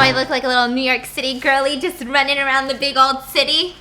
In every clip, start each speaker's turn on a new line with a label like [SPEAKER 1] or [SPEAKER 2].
[SPEAKER 1] I look like a little New York City girly just running around the big old city?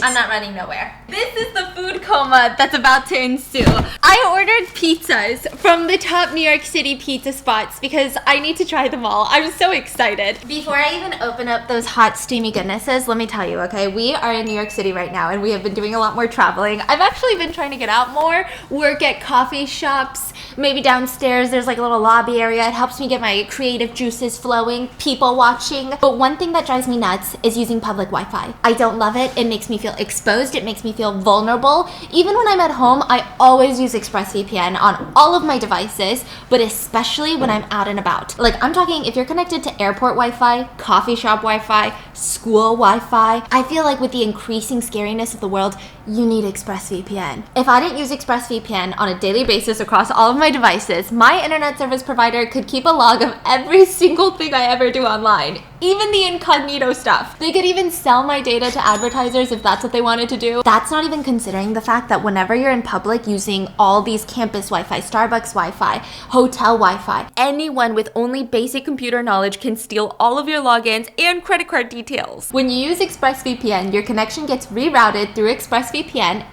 [SPEAKER 1] I'm not running nowhere. This is the food coma that's about to ensue. I ordered pizzas from the top New York City pizza spots because I need to try them all. I'm so excited. Before I even open up those hot steamy goodnesses, let me tell you, okay? We are in New York City right now and we have been doing a lot more traveling. I've actually been trying to get out more, work at coffee shops, maybe downstairs there's like a little lobby area. It helps me get my creative juices flowing, people watching. But one thing that drives me nuts is using public Wi-Fi. I don't love it. It makes me feel exposed. It makes me feel vulnerable. Even when I'm at home, I always use ExpressVPN on all of my devices, but especially when I'm out and about. Like, I'm talking if you're connected to airport Wi-Fi, coffee shop Wi-Fi, school Wi-Fi, I feel like with the increasing scariness of the world, you need ExpressVPN. If I didn't use ExpressVPN on a daily basis across all of my devices, my internet service provider could keep a log of every single thing I ever do online, even the incognito stuff. They could even sell my data to advertisers if that's what they wanted to do. That's not even considering the fact that whenever you're in public using all these campus Wi-Fi, Starbucks Wi-Fi, hotel Wi-Fi, anyone with only basic computer knowledge can steal all of your logins and credit card details. When you use ExpressVPN, your connection gets rerouted through ExpressVPN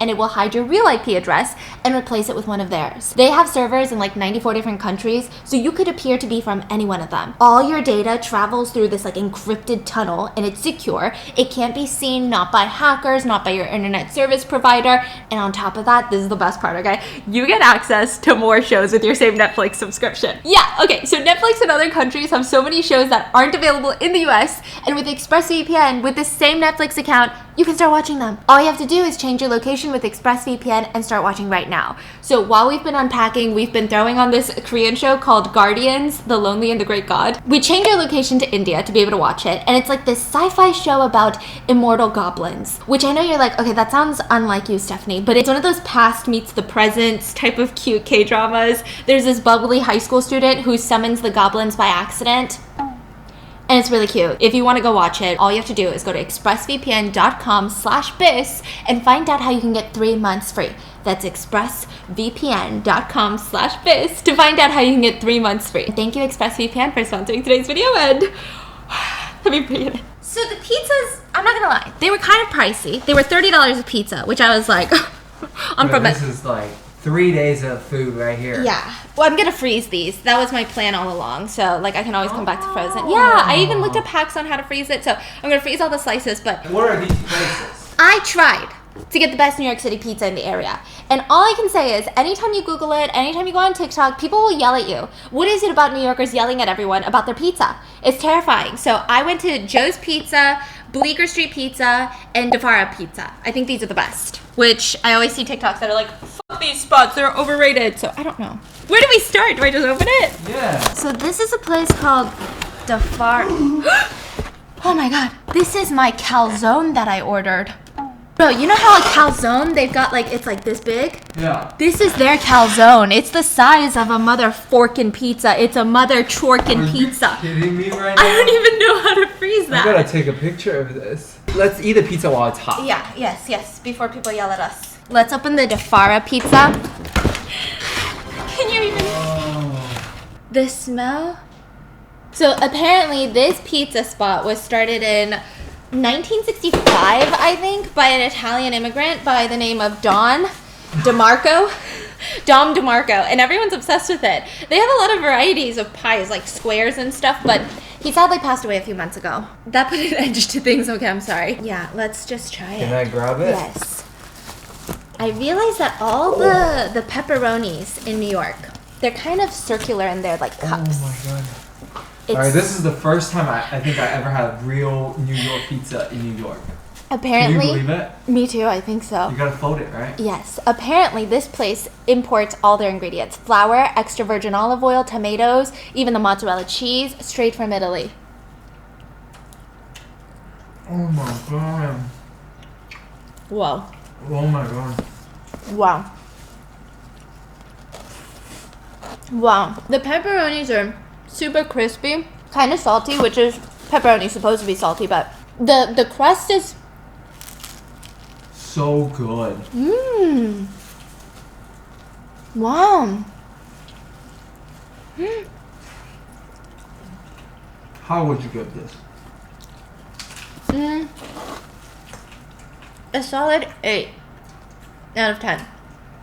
[SPEAKER 1] and it will hide your real IP address and replace it with one of theirs. They have servers in like 94 different countries, so you could appear to be from any one of them. All your data travels through this like encrypted tunnel and it's secure. It can't be seen, not by hackers, not by your internet service provider. And on top of that, this is the best part, okay? You get access to more shows with your same Netflix subscription. Yeah, okay, so Netflix and other countries have so many shows that aren't available in the US, and with ExpressVPN, with the same Netflix account, you can start watching them. All you have to do is change your location with ExpressVPN and start watching right now. So while we've been unpacking, we've been throwing on this Korean show called Guardians, The Lonely and the Great God. We changed our location to India to be able to watch it, and it's like this sci-fi show about immortal goblins, which I know you're like, okay, that sounds unlike you, Stephanie, but it's one of those past meets the present type of cute K-dramas. There's this bubbly high school student who summons the goblins by accident. And it's really cute. If you want to go watch it, all you have to do is go to expressvpn.com/bis and find out how you can get 3 months free. That's expressvpn.com/bis to find out how you can get 3 months free. Thank you, ExpressVPN, for sponsoring today's video, and let me breathe. So the pizzas, I'm not gonna lie, they were kind of pricey. They were $30 a pizza, which I was like,
[SPEAKER 2] This is like 3 days of food right here.
[SPEAKER 1] Yeah. Well, I'm gonna freeze these. That was my plan all along. So, like, I can always come back to frozen. Yeah, I even looked up hacks on how to freeze it. So, I'm gonna freeze all the slices, but...
[SPEAKER 2] What are these places?
[SPEAKER 1] I tried to get the best New York City pizza in the area. And all I can say is, anytime you Google it, anytime you go on TikTok, people will yell at you. What is it about New Yorkers yelling at everyone about their pizza? It's terrifying. So, I went to Joe's Pizza, Bleecker Street Pizza, and Defara Pizza. I think these are the best. Which I always see TikToks that are like, fuck these spots, they're overrated. So I don't know. Where do we start? Do I just open it?
[SPEAKER 2] Yeah.
[SPEAKER 1] So this is a place called Defara. Oh my god. This is my calzone that I ordered. Bro, you know how a calzone, they've got like, it's like this big?
[SPEAKER 2] Yeah.
[SPEAKER 1] This is their calzone. It's the size of a mother forkin' pizza. It's a mother chorkin' pizza.
[SPEAKER 2] Are you kidding me right now?
[SPEAKER 1] I don't even know how to freeze that.
[SPEAKER 2] I gotta take a picture of this. Let's eat the pizza while it's hot.
[SPEAKER 1] Yeah, yes, before people yell at us. Let's open the Defara pizza. Can you even... The smell? So apparently this pizza spot was started in 1965, I think, by an Italian immigrant by the name of Dom DeMarco, and everyone's obsessed with it. They have a lot of varieties of pies, like squares and stuff, but he sadly passed away a few months ago. That put an edge to things. Okay, I'm sorry. Yeah, let's just try it.
[SPEAKER 2] Can I grab it?
[SPEAKER 1] Yes. I realized that all the pepperonis in New York, they're kind of circular in their like cups.
[SPEAKER 2] Oh my god. Alright, this is the first time I think I ever had real New York pizza in New York.
[SPEAKER 1] Apparently.
[SPEAKER 2] Can you believe it?
[SPEAKER 1] Me too, I think so.
[SPEAKER 2] You gotta fold it, right?
[SPEAKER 1] Yes. Apparently, this place imports all their ingredients. Flour, extra virgin olive oil, tomatoes, even the mozzarella cheese, straight from Italy.
[SPEAKER 2] Oh my god.
[SPEAKER 1] Whoa.
[SPEAKER 2] Oh my god.
[SPEAKER 1] Wow. Wow. The pepperonis are super crispy, kind of salty, which is pepperoni supposed to be salty, but the crust is
[SPEAKER 2] so good.
[SPEAKER 1] Mmm. Wow.
[SPEAKER 2] How would you give this?
[SPEAKER 1] A solid 8 out of 10.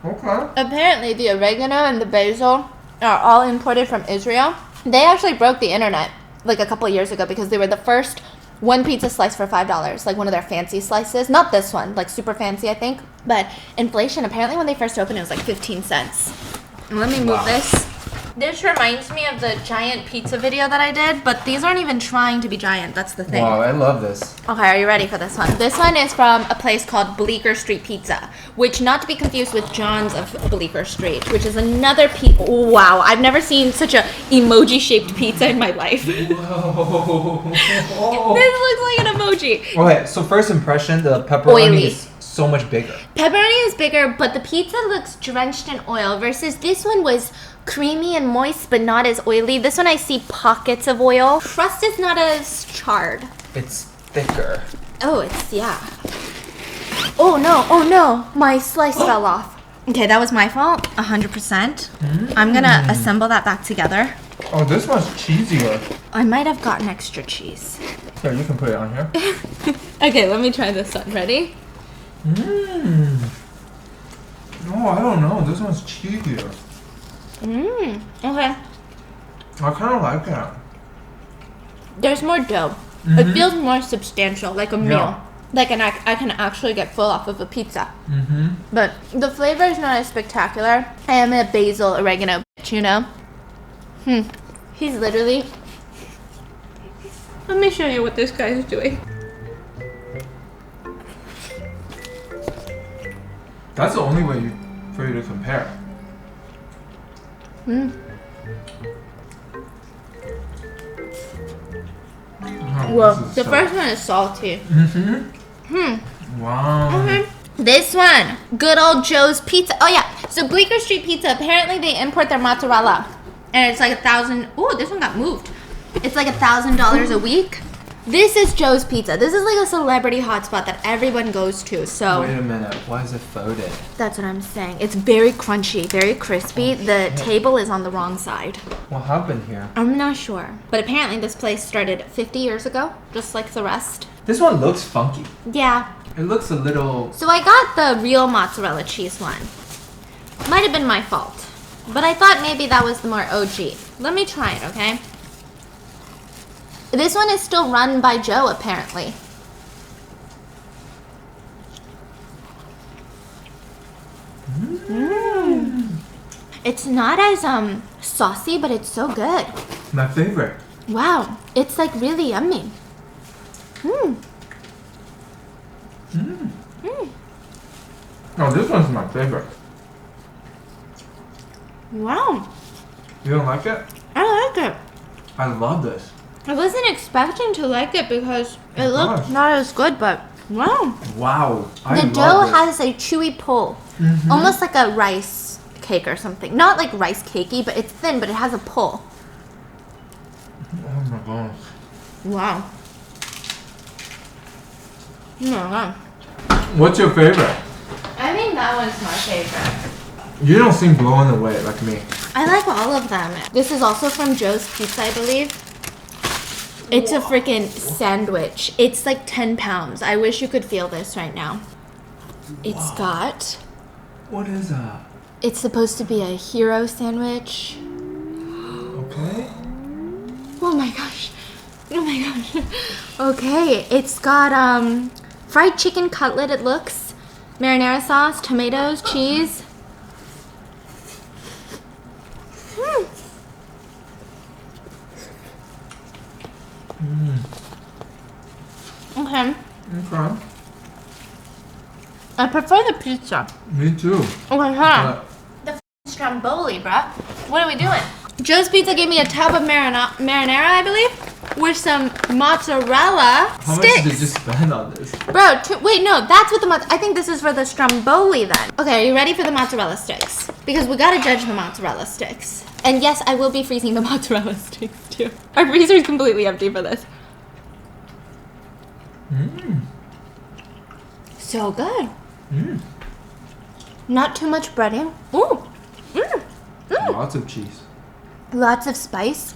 [SPEAKER 2] Okay.
[SPEAKER 1] Apparently, the oregano and the basil are all imported from Israel. They actually broke the internet like a couple of years ago because they were the first one pizza slice for $5, like one of their fancy slices. Not this one, like super fancy, I think. But inflation, apparently when they first opened, it was like 15 cents. Let me move this. This reminds me of the giant pizza video that I did, but these aren't even trying to be giant. That's the thing.
[SPEAKER 2] Wow, I love this.
[SPEAKER 1] Okay, are you ready for this one? This one is from a place called Bleecker Street Pizza, which not to be confused with John's of Bleecker Street, which is another pizza. Wow, I've never seen such a emoji-shaped pizza in my life.
[SPEAKER 2] Whoa.
[SPEAKER 1] This looks like an emoji.
[SPEAKER 2] Okay, so first impression, the pepperoni
[SPEAKER 1] Oily.
[SPEAKER 2] is so much bigger.
[SPEAKER 1] Pepperoni is bigger, but the pizza looks drenched in oil versus this one was creamy and moist, but not as oily. This one I see pockets of oil. Crust is not as charred.
[SPEAKER 2] It's thicker.
[SPEAKER 1] Oh, yeah. Oh no, my slice fell off. Okay, that was my fault, 100%. I'm gonna assemble that back together.
[SPEAKER 2] Oh, this one's cheesier.
[SPEAKER 1] I might have gotten extra cheese.
[SPEAKER 2] Here, you can put it on here.
[SPEAKER 1] Okay, let me try this one. Ready?
[SPEAKER 2] No, I don't know. This one's cheesier.
[SPEAKER 1] Okay.
[SPEAKER 2] I kind of like that.
[SPEAKER 1] There's more dough. It feels more substantial, like a meal.
[SPEAKER 2] Yeah.
[SPEAKER 1] Like I can actually get full off of a pizza. But the flavor is not as spectacular. I am a basil oregano bitch, you know? He's literally... Let me show you what this guy is doing.
[SPEAKER 2] That's the only way for you to compare. Oh,
[SPEAKER 1] Well,
[SPEAKER 2] this is
[SPEAKER 1] the
[SPEAKER 2] so-
[SPEAKER 1] first one is salty.
[SPEAKER 2] Wow.
[SPEAKER 1] This one, good old Joe's Pizza. Oh yeah, so Bleecker Street Pizza, apparently they import their mozzarella. And it's like $1,000, oh, this one got moved. It's like $1,000 a week. This is Joe's Pizza. This is like a celebrity hotspot that everyone goes to, so.
[SPEAKER 2] Wait a minute, why is it folded?
[SPEAKER 1] That's what I'm saying. It's very crunchy, very crispy. The table is on the wrong side.
[SPEAKER 2] What happened here?
[SPEAKER 1] I'm not sure. But apparently this place started 50 years ago, just like the rest.
[SPEAKER 2] This one looks funky.
[SPEAKER 1] Yeah.
[SPEAKER 2] It looks a little...
[SPEAKER 1] So I got the real mozzarella cheese one. Might have been my fault. But I thought maybe that was the more OG. Let me try it, okay? This one is still run by Joe, apparently. It's not as saucy, but it's so good.
[SPEAKER 2] My favorite.
[SPEAKER 1] Wow, it's like really yummy.
[SPEAKER 2] Oh, this one's my favorite.
[SPEAKER 1] Wow,
[SPEAKER 2] You don't like it?
[SPEAKER 1] I like it.
[SPEAKER 2] I love this.
[SPEAKER 1] I wasn't expecting to like it because it looked
[SPEAKER 2] gosh.
[SPEAKER 1] not as good, but wow.
[SPEAKER 2] Wow. I
[SPEAKER 1] The
[SPEAKER 2] love
[SPEAKER 1] dough
[SPEAKER 2] this.
[SPEAKER 1] has a chewy pull, almost like a rice cake or something. Not like rice cakey, but it's thin, but it has a pull.
[SPEAKER 2] Oh my gosh.
[SPEAKER 1] Wow. Oh my God.
[SPEAKER 2] What's your favorite?
[SPEAKER 1] I think that one's my favorite.
[SPEAKER 2] You don't seem blown away like me.
[SPEAKER 1] I like all of them. This is also from Joe's Pizza, I believe. It's a freaking sandwich. It's like 10 pounds. I wish you could feel this right now. It's got...
[SPEAKER 2] What is that?
[SPEAKER 1] It's supposed to be a hero sandwich.
[SPEAKER 2] Okay.
[SPEAKER 1] Oh my gosh. Oh my gosh. Okay, it's got fried chicken cutlet, it looks. Marinara sauce, tomatoes, cheese. Okay.
[SPEAKER 2] Okay.
[SPEAKER 1] I prefer the pizza.
[SPEAKER 2] Me too.
[SPEAKER 1] Okay, huh? The stromboli, bruh. What are we doing? Joe's Pizza gave me a tub of marinara, I believe, with some mozzarella
[SPEAKER 2] How
[SPEAKER 1] sticks.
[SPEAKER 2] much did you spend on this?
[SPEAKER 1] Bro, wait, no, that's what I think this is for the stromboli then. Okay, are you ready for the mozzarella sticks? Because we gotta judge the mozzarella sticks. And yes, I will be freezing the mozzarella sticks too. Our freezer is completely empty for this. So good. Not too much breading. Ooh.
[SPEAKER 2] Lots of cheese.
[SPEAKER 1] Lots of spice.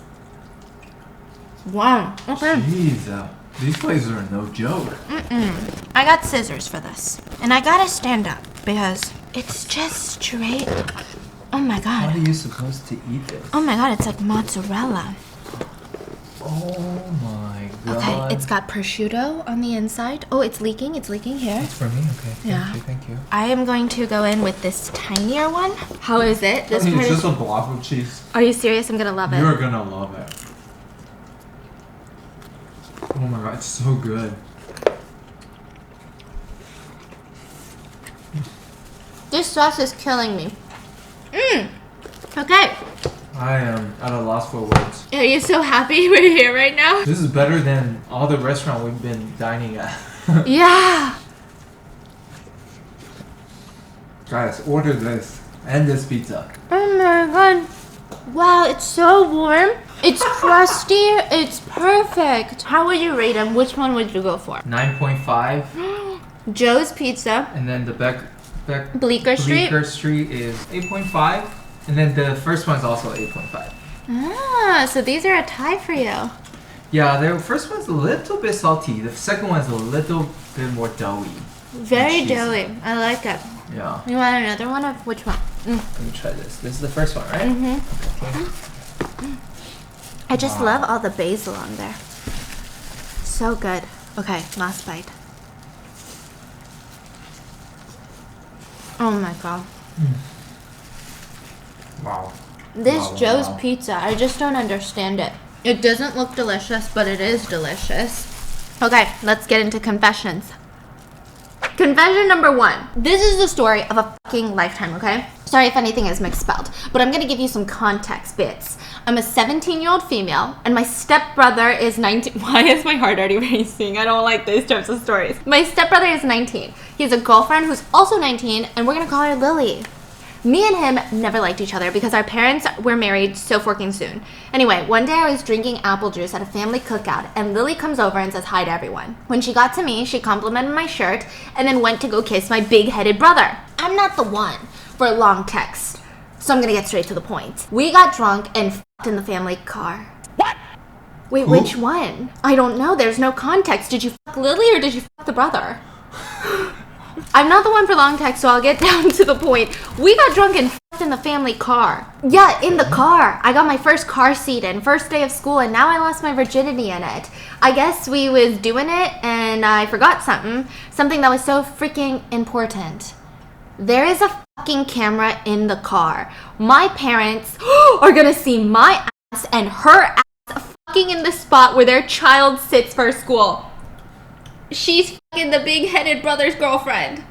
[SPEAKER 1] Wow. Okay.
[SPEAKER 2] Jeez, these places are no joke.
[SPEAKER 1] I got scissors for this. And I gotta stand up because it's just straight. Oh my god.
[SPEAKER 2] How are you supposed to eat this?
[SPEAKER 1] Oh my god, it's like mozzarella.
[SPEAKER 2] Oh my god.
[SPEAKER 1] Okay, it's got prosciutto on the inside. Oh, it's leaking here.
[SPEAKER 2] It's for me? Okay.
[SPEAKER 1] Yeah.
[SPEAKER 2] Thank you.
[SPEAKER 1] I am going to go in with this tinier one. How is it? This
[SPEAKER 2] It's just a block of cheese.
[SPEAKER 1] Are you serious? I'm gonna love it.
[SPEAKER 2] You're gonna love it. Oh my god, it's so good.
[SPEAKER 1] This sauce is killing me. Okay.
[SPEAKER 2] I am at a loss for words.
[SPEAKER 1] Are you so happy we're here right now?
[SPEAKER 2] This is better than all the restaurant we've been dining at.
[SPEAKER 1] Yeah.
[SPEAKER 2] Guys, order this and this pizza.
[SPEAKER 1] Oh my god. Wow, it's so warm. It's crusty. It's perfect. How would you rate them? Which one would you go for?
[SPEAKER 2] 9.5.
[SPEAKER 1] Joe's Pizza.
[SPEAKER 2] And then the
[SPEAKER 1] Bleecker Street
[SPEAKER 2] is 8.5. And then the first one's also 8.5.
[SPEAKER 1] Ah, so these are a tie for you.
[SPEAKER 2] Yeah, the first one's a little bit salty. The second one's a little bit more doughy.
[SPEAKER 1] Very doughy. I like it.
[SPEAKER 2] Yeah.
[SPEAKER 1] You want another one of which one?
[SPEAKER 2] Let me try this. This is the first one, right? Okay.
[SPEAKER 1] I just love all the basil on there. So good. Okay, last bite. Oh my god.
[SPEAKER 2] Wow.
[SPEAKER 1] This Joe's
[SPEAKER 2] Wow.
[SPEAKER 1] Pizza, I just don't understand it. It doesn't look delicious, but it is delicious. Okay, let's get into confessions. Confession number 1. This is the story of a fucking lifetime, okay? Sorry if anything is misspelled, but I'm gonna give you some context bits. I'm a 17-year-old female, and my stepbrother is 19. Why is my heart already racing? I don't like these types of stories. My stepbrother is 19. He has a girlfriend who's also 19, and we're gonna call her Lily. Me and him never liked each other because our parents were married so fucking soon. Anyway, one day I was drinking apple juice at a family cookout and Lily comes over and says hi to everyone. When she got to me, she complimented my shirt and then went to go kiss my big-headed brother. I'm not the one for a long text, so I'm gonna get straight to the point. We got drunk and f***ed in the family car. What? Wait,
[SPEAKER 2] Who?
[SPEAKER 1] which one? I don't know. There's no context. Did you f*** Lily or did you f*** the brother? I'm not the one for long text, so I'll get down to the point. We got drunk and f***ed in the family car. Yeah, in the car. I got my first car seat in, first day of school, and now I lost my virginity in it. I guess we was doing it, and I forgot something that was so freaking important. There is a fucking camera in the car. My parents are gonna see my ass and her ass fucking in the spot where their child sits for school. She's fucking the big-headed brother's girlfriend.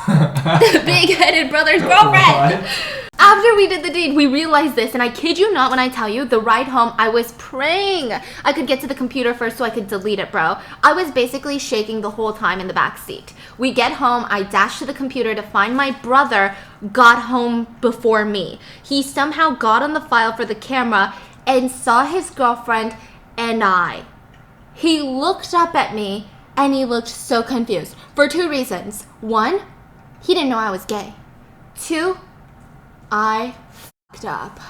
[SPEAKER 1] The big-headed brother's girlfriend.
[SPEAKER 2] What?
[SPEAKER 1] After we did the deed, we realized this, and I kid you not when I tell you, the ride home, I was praying I could get to the computer first so I could delete it, bro. I was basically shaking the whole time in the back seat. We get home, I dash to the computer to find my brother got home before me. He somehow got on the file for the camera and saw his girlfriend and I. He looked up at me and he looked so confused for 2 reasons. 1, he didn't know I was gay. 2, I fucked up.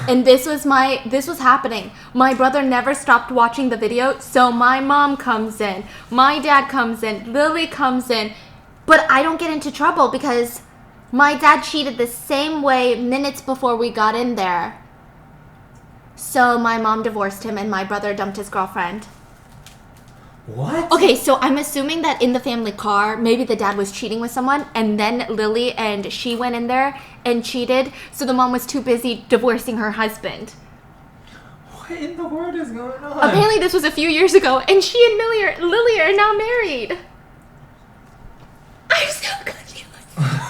[SPEAKER 1] And this was happening. My brother never stopped watching the video, so my mom comes in, my dad comes in, Lily comes in, but I don't get into trouble because my dad cheated the same way minutes before we got in there. So my mom divorced him and my brother dumped his girlfriend.
[SPEAKER 2] What?
[SPEAKER 1] Okay, so I'm assuming that in the family car, maybe the dad was cheating with someone, and then Lily and she went in there and cheated, so the mom was too busy divorcing her husband.
[SPEAKER 2] What in the world is going on?
[SPEAKER 1] Apparently this was a few years ago, and she and Lily are now married. I'm so confused.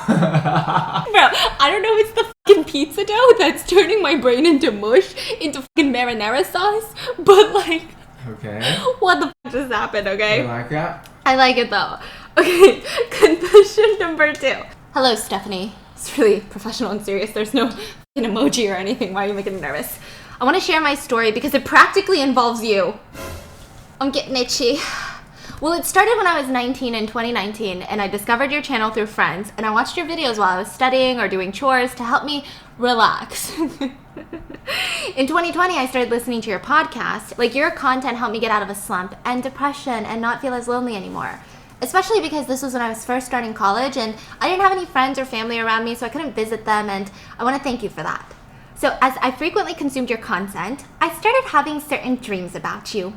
[SPEAKER 1] Bro, I don't know if it's the fucking pizza dough that's turning my brain into mush, into fucking marinara sauce, but like...
[SPEAKER 2] Okay.
[SPEAKER 1] What the fuck just happened, okay?
[SPEAKER 2] You like that?
[SPEAKER 1] I like it though. Okay, confession number 2. Hello, Stephanie. It's really professional and serious. There's no fucking emoji or anything. Why are you making me nervous? I want to share my story because it practically involves you. I'm getting itchy. Well, it started when I was 19 in 2019, and I discovered your channel through friends, and I watched your videos while I was studying or doing chores to help me relax. In 2020, I started listening to your podcast. Like, your content helped me get out of a slump and depression and not feel as lonely anymore. Especially because this was when I was first starting college and I didn't have any friends or family around me, so I couldn't visit them, and I want to thank you for that. So as I frequently consumed your content, I started having certain dreams about you.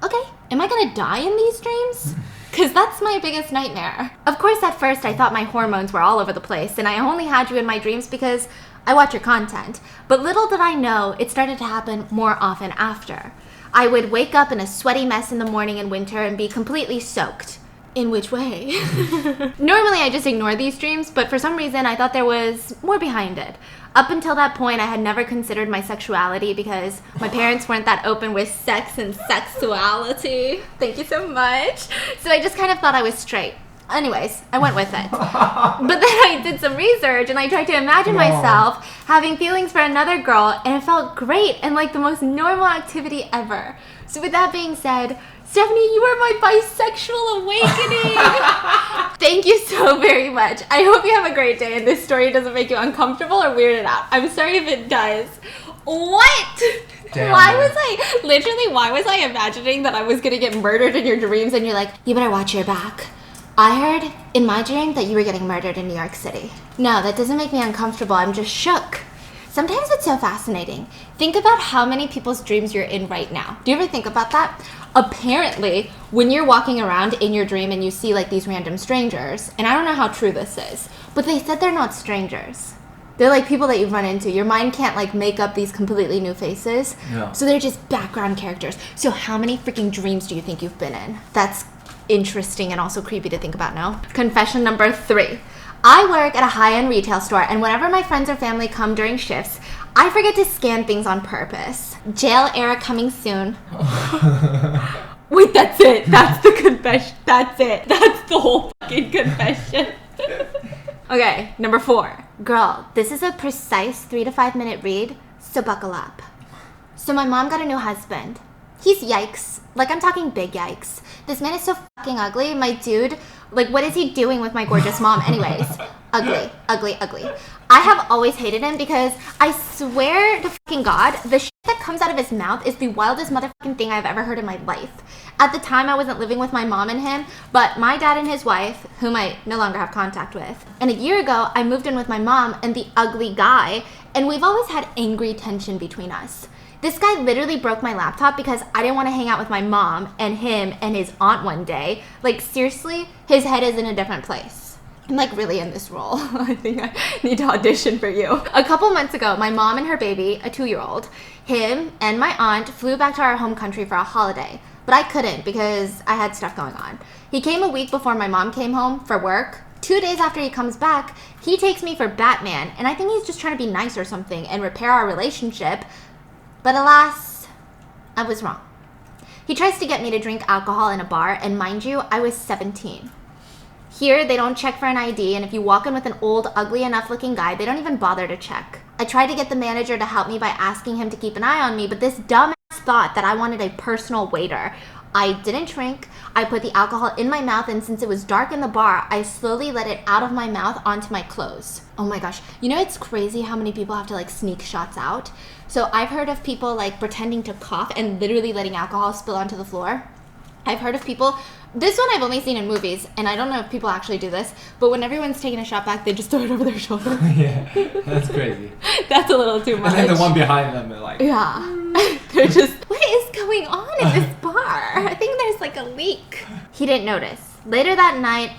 [SPEAKER 1] Okay, am I gonna die in these dreams? Because that's my biggest nightmare. Of course, at first I thought my hormones were all over the place and I only had you in my dreams because I watch your content. But little did I know, it started to happen more often after. I would wake up in a sweaty mess in the morning in winter and be completely soaked. In which way? Normally I just ignore these dreams, but for some reason I thought there was more behind it. Up until that point, I had never considered my sexuality because my parents weren't that open with sex and sexuality. Thank you so much. So I just kind of thought I was straight. Anyways, I went with it. But then I did some research and I tried to imagine myself having feelings for another girl, and it felt great and like the most normal activity ever. So with that being said, Stephanie, you are my bisexual awakening. Thank you so very much. I hope you have a great day and this story doesn't make you uncomfortable or weirded out. I'm sorry if it does. What?
[SPEAKER 2] Damn,
[SPEAKER 1] why was I imagining that I was gonna get murdered in your dreams and you're like, you better watch your back. I heard in my dream that you were getting murdered in New York City. No, that doesn't make me uncomfortable. I'm just shook. Sometimes it's so fascinating. Think about how many people's dreams you're in right now. Do you ever think about that? Apparently, when you're walking around in your dream and you see like these random strangers, and I don't know how true this is, but they said they're not strangers. They're like people that you've run into. Your mind can't like make up these completely new faces.
[SPEAKER 2] Yeah.
[SPEAKER 1] So they're just background characters. So how many freaking dreams do you think you've been in? That's interesting and also creepy to think about now. Confession number 3. I work at a high-end retail store, and whenever my friends or family come during shifts, I forget to scan things on purpose. Jail era coming soon. Wait, that's it. That's the confession. That's it. That's the whole fucking confession. Okay, number 4. Girl, this is a precise 3 to 5 minute read, so buckle up. So my mom got a new husband. He's yikes. Like, I'm talking big yikes. This man is so fucking ugly. My dude, like, what is he doing with my gorgeous mom? Anyways, ugly, ugly, ugly. I have always hated him because I swear to fucking God, the shit that comes out of his mouth is the wildest motherfucking thing I've ever heard in my life. At the time, I wasn't living with my mom and him, but my dad and his wife, whom I no longer have contact with. And a year ago, I moved in with my mom and the ugly guy, and we've always had angry tension between us. This guy literally broke my laptop because I didn't want to hang out with my mom and him and his aunt one day. Like, seriously, his head is in a different place. I'm like really in this role. I think I need to audition for you. A couple months ago, my mom and her baby, a 2-year-old, him and my aunt flew back to our home country for a holiday. But I couldn't because I had stuff going on. He came a week before my mom came home for work. 2 days after he comes back, he takes me for Batman, and I think he's just trying to be nice or something and repair our relationship. But alas, I was wrong. He tries to get me to drink alcohol in a bar, and mind you, I was 17. Here, they don't check for an ID, and if you walk in with an old, ugly enough looking guy, they don't even bother to check. I tried to get the manager to help me by asking him to keep an eye on me, but this dumbass thought that I wanted a personal waiter. I didn't drink, I put the alcohol in my mouth, and since it was dark in the bar, I slowly let it out of my mouth onto my clothes. Oh my gosh, you know it's crazy how many people have to like sneak shots out? So I've heard of people like pretending to cough and literally letting alcohol spill onto the floor. I've heard of people, this one I've only seen in movies, and I don't know if people actually do this, but when everyone's taking a shot back, they just throw it over their shoulder.
[SPEAKER 2] Yeah, that's crazy.
[SPEAKER 1] That's a little too much.
[SPEAKER 2] And then the one behind them, they're like...
[SPEAKER 1] Yeah. They're just, what is going on in this bar? I think there's like a leak. He didn't notice. Later that night,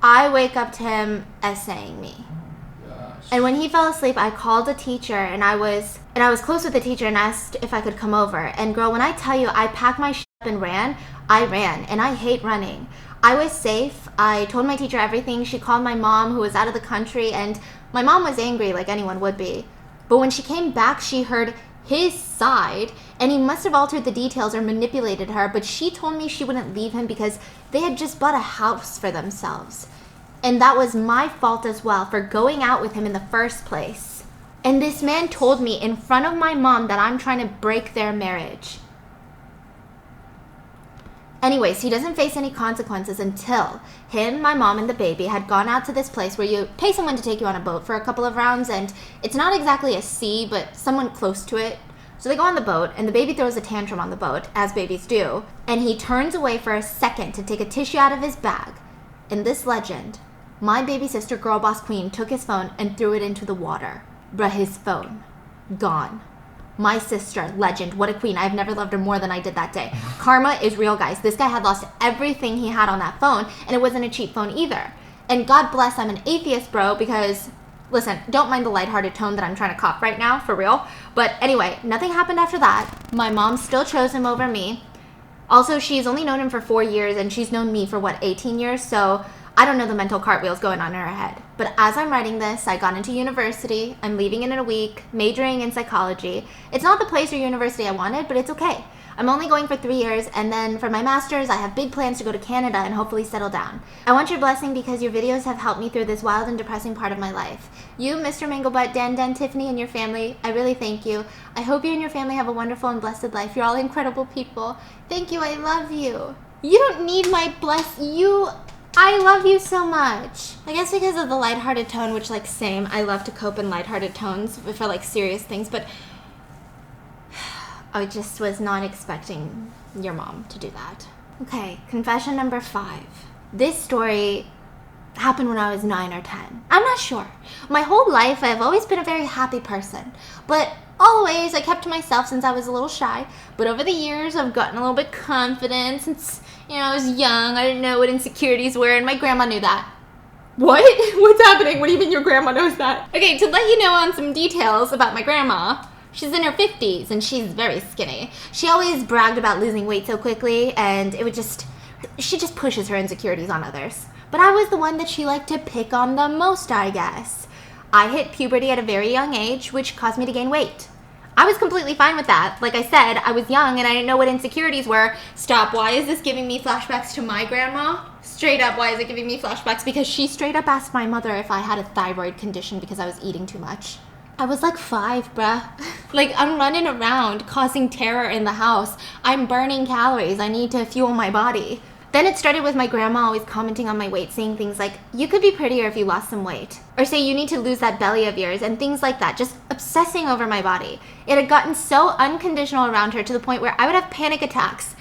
[SPEAKER 1] I wake up to him essaying me. And when he fell asleep, I called the teacher, and I was close with the teacher and asked if I could come over. And girl, when I tell you I packed my shit up and ran, I ran, and I hate running. I was safe. I told my teacher everything. She called my mom, who was out of the country, and my mom was angry like anyone would be. But when she came back, she heard his side, and he must have altered the details or manipulated her, but she told me she wouldn't leave him because they had just bought a house for themselves. And that was my fault as well for going out with him in the first place. And this man told me in front of my mom that I'm trying to break their marriage. Anyways, he doesn't face any consequences until him, my mom, and the baby had gone out to this place where you pay someone to take you on a boat for a couple of rounds, and it's not exactly a sea, but someone close to it. So they go on the boat, and the baby throws a tantrum on the boat, as babies do, and he turns away for a second to take a tissue out of his bag. In this legend, my baby sister, girl boss queen, took his phone and threw it into the water. Bruh, his phone. Gone. My sister, legend, what a queen. I've never loved her more than I did that day. Karma is real, guys. This guy had lost everything he had on that phone, and it wasn't a cheap phone either. And God bless, I'm an atheist, bro, because, listen, don't mind the lighthearted tone that I'm trying to cop right now, for real. But anyway, nothing happened after that. My mom still chose him over me. Also, she's only known him for 4 years, and she's known me for, 18 years? So I don't know the mental cartwheels going on in her head. But as I'm writing this, I got into university. I'm leaving in a week, majoring in psychology. It's not the place or university I wanted, but it's okay. I'm only going for 3 years, and then for my master's, I have big plans to go to Canada and hopefully settle down. I want your blessing because your videos have helped me through this wild and depressing part of my life. You, Mr. Manglebutt, Dan, Tiffany, and your family, I really thank you. I hope you and your family have a wonderful and blessed life. You're all incredible people. Thank you, I love you. You don't need my I love you so much. I guess because of the lighthearted tone, which, same. I love to cope in lighthearted tones for, serious things, but I just was not expecting your mom to do that. Okay, confession number 5. This story happened when I was 9 or 10. I'm not sure. My whole life, I've always been a very happy person, but always I kept to myself since I was a little shy. But over the years, I've gotten a little bit confident since, I was young. I didn't know what insecurities were, and my grandma knew that. What? What's happening? What do you mean your grandma knows that? Okay, to let you know on some details about my grandma, she's in her 50s, and she's very skinny. She always bragged about losing weight so quickly, and she just pushes her insecurities on others. But I was the one that she liked to pick on the most, I guess. I hit puberty at a very young age, which caused me to gain weight. I was completely fine with that. Like I said, I was young and I didn't know what insecurities were. Stop, why is this giving me flashbacks to my grandma? Straight up, why is it giving me flashbacks? Because she straight up asked my mother if I had a thyroid condition because I was eating too much. I was 5, bruh. I'm running around causing terror in the house. I'm burning calories. I need to fuel my body. Then it started with my grandma always commenting on my weight, saying things like, you could be prettier if you lost some weight. Or say you need to lose that belly of yours, and things like that, just obsessing over my body. It had gotten so unconditional around her to the point where I would have panic attacks.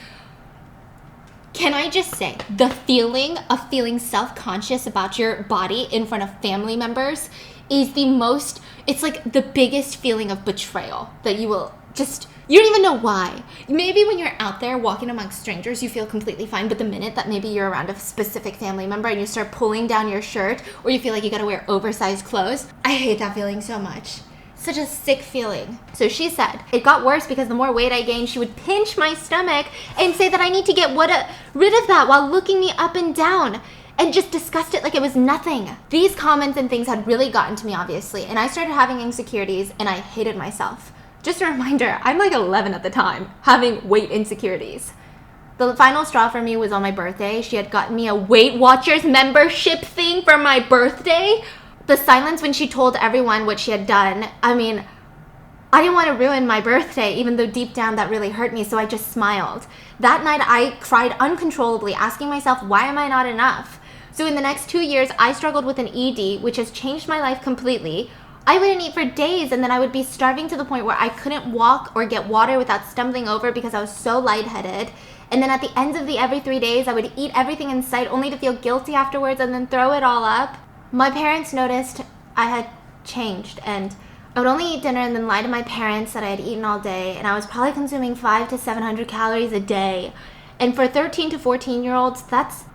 [SPEAKER 1] Can I just say, the feeling of feeling self-conscious about your body in front of family members is it's the biggest feeling of betrayal that you don't even know why. Maybe when you're out there walking amongst strangers, you feel completely fine, but the minute that maybe you're around a specific family member and you start pulling down your shirt, or you feel like you gotta wear oversized clothes, I hate that feeling so much. Such a sick feeling. So she said, it got worse because the more weight I gained, she would pinch my stomach and say that I need to get rid of that while looking me up and down, and just discussed it like it was nothing. These comments and things had really gotten to me, obviously, and I started having insecurities and I hated myself. Just a reminder, I'm 11 at the time, having weight insecurities. The final straw for me was on my birthday. She had gotten me a Weight Watchers membership thing for my birthday. The silence when she told everyone what she had done, I didn't want to ruin my birthday, even though deep down that really hurt me, so I just smiled. That night, I cried uncontrollably, asking myself, why am I not enough? So in the next 2 years, I struggled with an ED, which has changed my life completely. I wouldn't eat for days, and then I would be starving to the point where I couldn't walk or get water without stumbling over because I was so lightheaded. And then at the end of every 3 days, I would eat everything in sight only to feel guilty afterwards and then throw it all up. My parents noticed I had changed, and I would only eat dinner and then lie to my parents that I had eaten all day, and I was probably consuming 500 to 700 calories a day. And for 13 to 14-year-olds, that's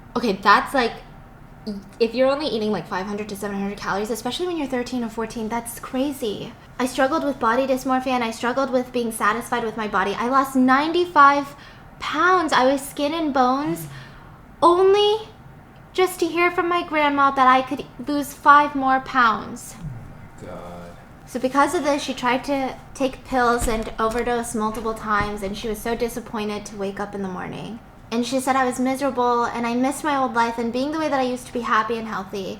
[SPEAKER 1] if you're only eating 500 to 700 calories, especially when you're 13 or 14, that's crazy. I struggled with body dysmorphia and I struggled with being satisfied with my body. I lost 95 pounds. I was skin and bones, only just to hear from my grandma that I could lose 5 more pounds.
[SPEAKER 2] Oh my God.
[SPEAKER 1] So because of this, she tried to take pills and overdose multiple times, and she was so disappointed to wake up in the morning. And she said I was miserable and I missed my old life and being the way that I used to be happy and healthy,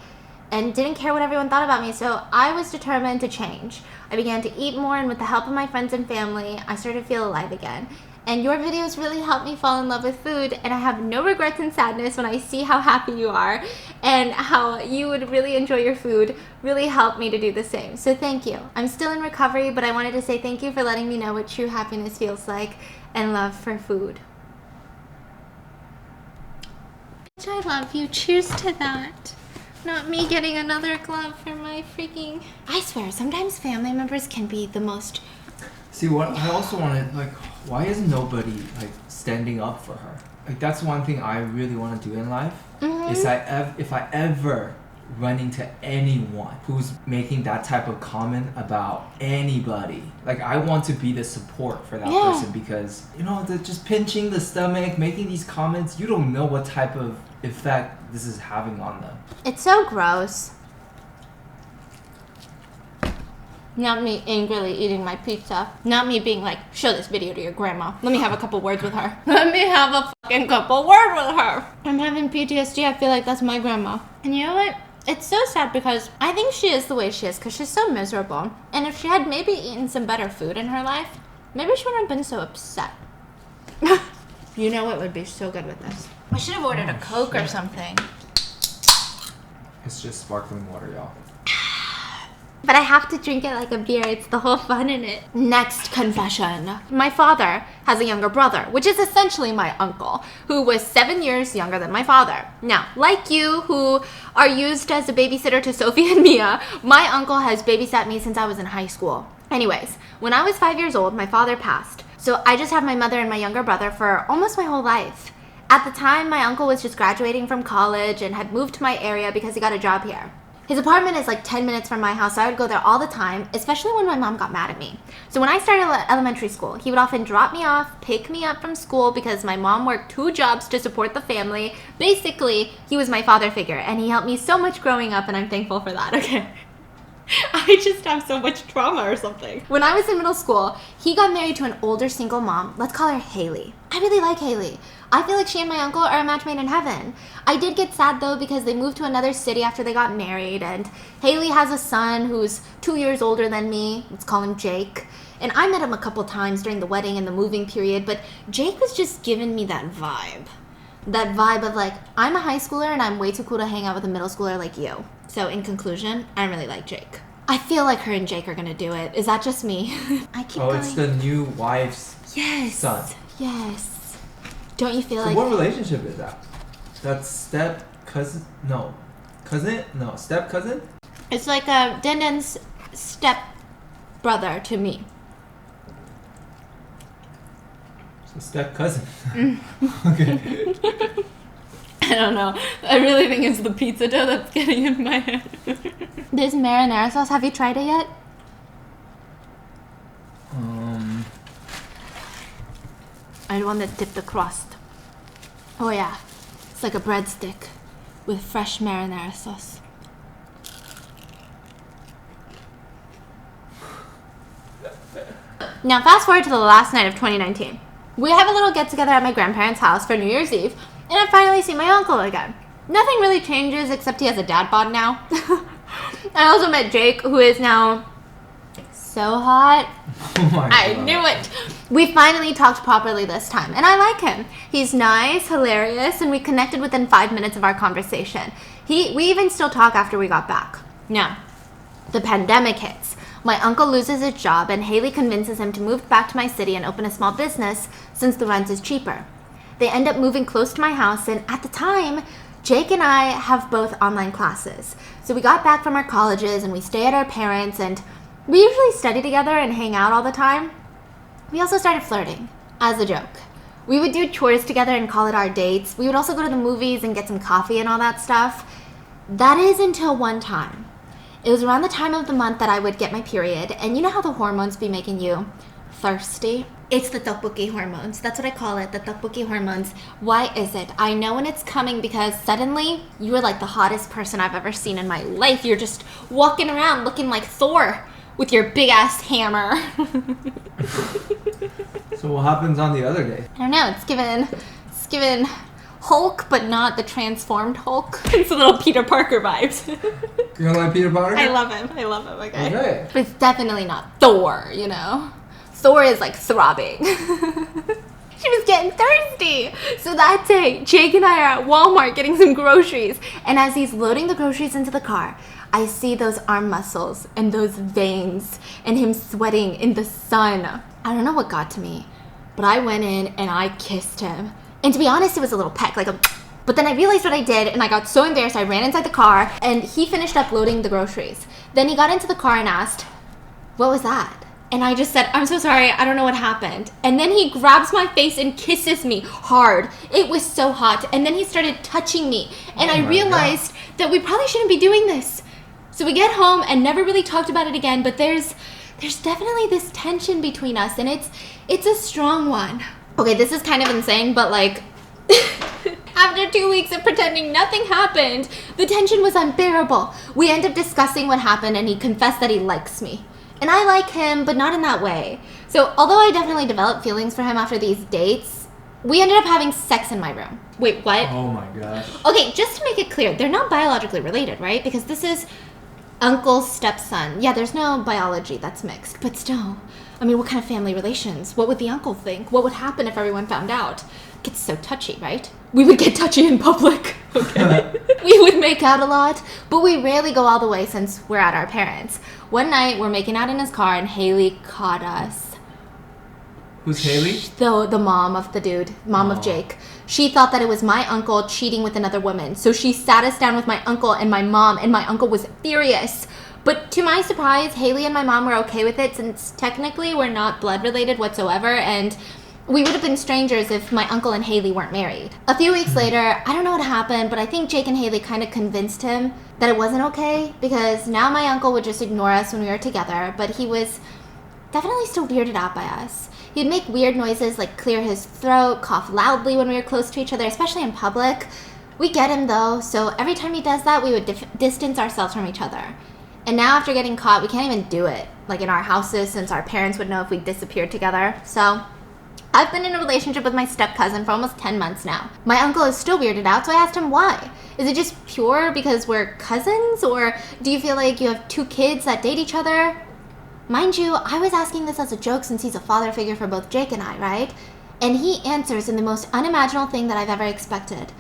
[SPEAKER 1] and didn't care what everyone thought about me, so I was determined to change. I began to eat more, and with the help of my friends and family, I started to feel alive again. And your videos really help me fall in love with food, and I have no regrets and sadness when I see how happy you are and how you would really enjoy your food. Really helped me to do the same. So thank you. I'm still in recovery, but I wanted to say thank you for letting me know what true happiness feels like and love for food. I love you. Cheers to that. Not me getting another glove for my freaking... I swear, sometimes family members can be the most...
[SPEAKER 2] See, what I also wanted, like, why is nobody, like, standing up for her? Like, that's one thing I really want to do in life. Is if I ever run into anyone who's making that type of comment about anybody, like, I want to be the support for that person, because, you know, they're just pinching the stomach, making these comments, you don't know what type of effect this is having on them.
[SPEAKER 1] It's so gross. Not me angrily eating my pizza. Not me being like, show this video to your grandma. Let me have a couple words with her. Let me have a fucking couple words with her. I'm having PTSD. I feel like that's my grandma. And you know what? It's so sad because I think she is the way she is because she's so miserable. And if she had maybe eaten some better food in her life, maybe she wouldn't have been so upset. You know what would be so good with this? I should have ordered a Coke or something.
[SPEAKER 2] It's just sparkling water, y'all.
[SPEAKER 1] But I have to drink it like a beer. It's the whole fun in it. Next confession. My father has a younger brother, which is essentially my uncle, who was 7 years younger than my father. Now, like you, who are used as a babysitter to Sophie and Mia, my uncle has babysat me since I was in high school. Anyways, when I was 5 years old, my father passed. So I just have my mother and my younger brother for almost my whole life. At the time, my uncle was just graduating from college and had moved to my area because he got a job here. His apartment is like 10 minutes from my house, so I would go there all the time, especially when my mom got mad at me. So when I started elementary school, he would often drop me off, pick me up from school because my mom worked 2 jobs to support the family. Basically, he was my father figure, and he helped me so much growing up, and I'm thankful for that, okay? I just have so much trauma or something. When I was in middle school, he got married to an older single mom. Let's call her Haley. I really like Haley. I feel like she and my uncle are a match made in heaven. I did get sad though because they moved to another city after they got married, and Haley has a son who's 2 years older than me. Let's call him Jake. And I met him a couple times during the wedding and the moving period, but Jake was just giving me that vibe. That vibe of like, I'm a high schooler and I'm way too cool to hang out with a middle schooler like you. So in conclusion, I really like Jake. I feel like her and Jake are gonna do it. Is that just me? I keep going.
[SPEAKER 2] It's the new wife's son.
[SPEAKER 1] Yes. Don't you feel
[SPEAKER 2] so
[SPEAKER 1] like...
[SPEAKER 2] what relationship is that? That's step cousin? No. Cousin? No. Step cousin?
[SPEAKER 1] It's like a Denden's step brother to me.
[SPEAKER 2] So step cousin. Okay.
[SPEAKER 1] I don't know. I really think it's the pizza dough that's getting in my head. This marinara sauce, have you tried it yet? I want to dip the crust. Oh yeah, it's like a breadstick with fresh marinara sauce. Now fast forward to the last night of 2019. We have a little get together at my grandparents' house for New Year's Eve, and I finally see my uncle again. Nothing really changes except he has a dad bod now. I also met Jake, who is now so hot.
[SPEAKER 2] Oh my God.
[SPEAKER 1] I knew it. We finally talked properly this time, and I like him. He's nice, hilarious, and we connected within 5 minutes of our conversation. We even still talk after we got back. Now, the pandemic hits. My uncle loses his job, and Haley convinces him to move back to my city and open a small business since the rent is cheaper. They end up moving close to my house, and at the time, Jake and I have both online classes. So we got back from our colleges, and we stay at our parents', and we usually study together and hang out all the time. We also started flirting, as a joke. We would do chores together and call it our dates. We would also go to the movies and get some coffee and all that stuff. That is until one time. It was around the time of the month that I would get my period, and you know how the hormones be making you thirsty? It's the tteokbokki hormones. That's what I call it, the tteokbokki hormones. Why is it? I know when it's coming because suddenly you are like the hottest person I've ever seen in my life. You're just walking around looking like Thor with your big ass hammer.
[SPEAKER 2] So what happens on the other day?
[SPEAKER 1] I don't know. It's given Hulk, but not the transformed Hulk. It's a little Peter Parker vibes.
[SPEAKER 2] You don't like Peter Parker?
[SPEAKER 1] I love him. Okay. But it's definitely not Thor, you know? Thor is like throbbing. She was getting thirsty. So that day, Jake and I are at Walmart getting some groceries. And as he's loading the groceries into the car, I see those arm muscles and those veins and him sweating in the sun. I don't know what got to me, but I went in and I kissed him. And to be honest, it was a little peck, like a... But then I realized what I did, and I got so embarrassed, I ran inside the car, and he finished up loading the groceries. Then he got into the car and asked, "What was that?" And I just said, "I'm so sorry, I don't know what happened." And then he grabs my face and kisses me hard. It was so hot. And then he started touching me. And I realized that we probably shouldn't be doing this. So we get home and never really talked about it again, but there's definitely this tension between us, and it's a strong one. Okay, this is kind of insane, but like... After 2 weeks of pretending nothing happened, the tension was unbearable. We ended up discussing what happened, and he confessed that he likes me. And I like him, but not in that way. So although I definitely developed feelings for him after these dates, we ended up having sex in my room. Wait, what?
[SPEAKER 2] Oh my gosh.
[SPEAKER 1] Okay, just to make it clear, they're not biologically related, right? Because this is uncle's stepson. Yeah, there's no biology that's mixed, but still. I mean, what kind of family relations? What would the uncle think? What would happen if everyone found out? It gets so touchy, right? We would get touchy in public. Okay. We would make out a lot, but we rarely go all the way since we're at our parents'. One night, we're making out in his car, and Haley caught us.
[SPEAKER 2] Who's Haley?
[SPEAKER 1] The mom of the dude, mom of Jake. She thought that it was my uncle cheating with another woman, so she sat us down with my uncle and my mom, and my uncle was furious. But to my surprise, Haley and my mom were okay with it, since technically we're not blood related whatsoever, and we would have been strangers if my uncle and Haley weren't married. A few weeks later, I don't know what happened, but I think Jake and Haley kind of convinced him that it wasn't okay, because now my uncle would just ignore us when we were together, but he was definitely still weirded out by us. He'd make weird noises like clear his throat, cough loudly when we were close to each other, especially in public. We get him though, so every time he does that, we would distance ourselves from each other. And now after getting caught, we can't even do it, like in our houses, since our parents would know if we disappeared together. So I've been in a relationship with my step-cousin for almost 10 months now. My uncle is still weirded out, so I asked him why. Is it just pure because we're cousins, or do you feel like you have 2 kids that date each other? Mind you, I was asking this as a joke since he's a father figure for both Jake and I, right? And he answers in the most unimaginable thing that I've ever expected.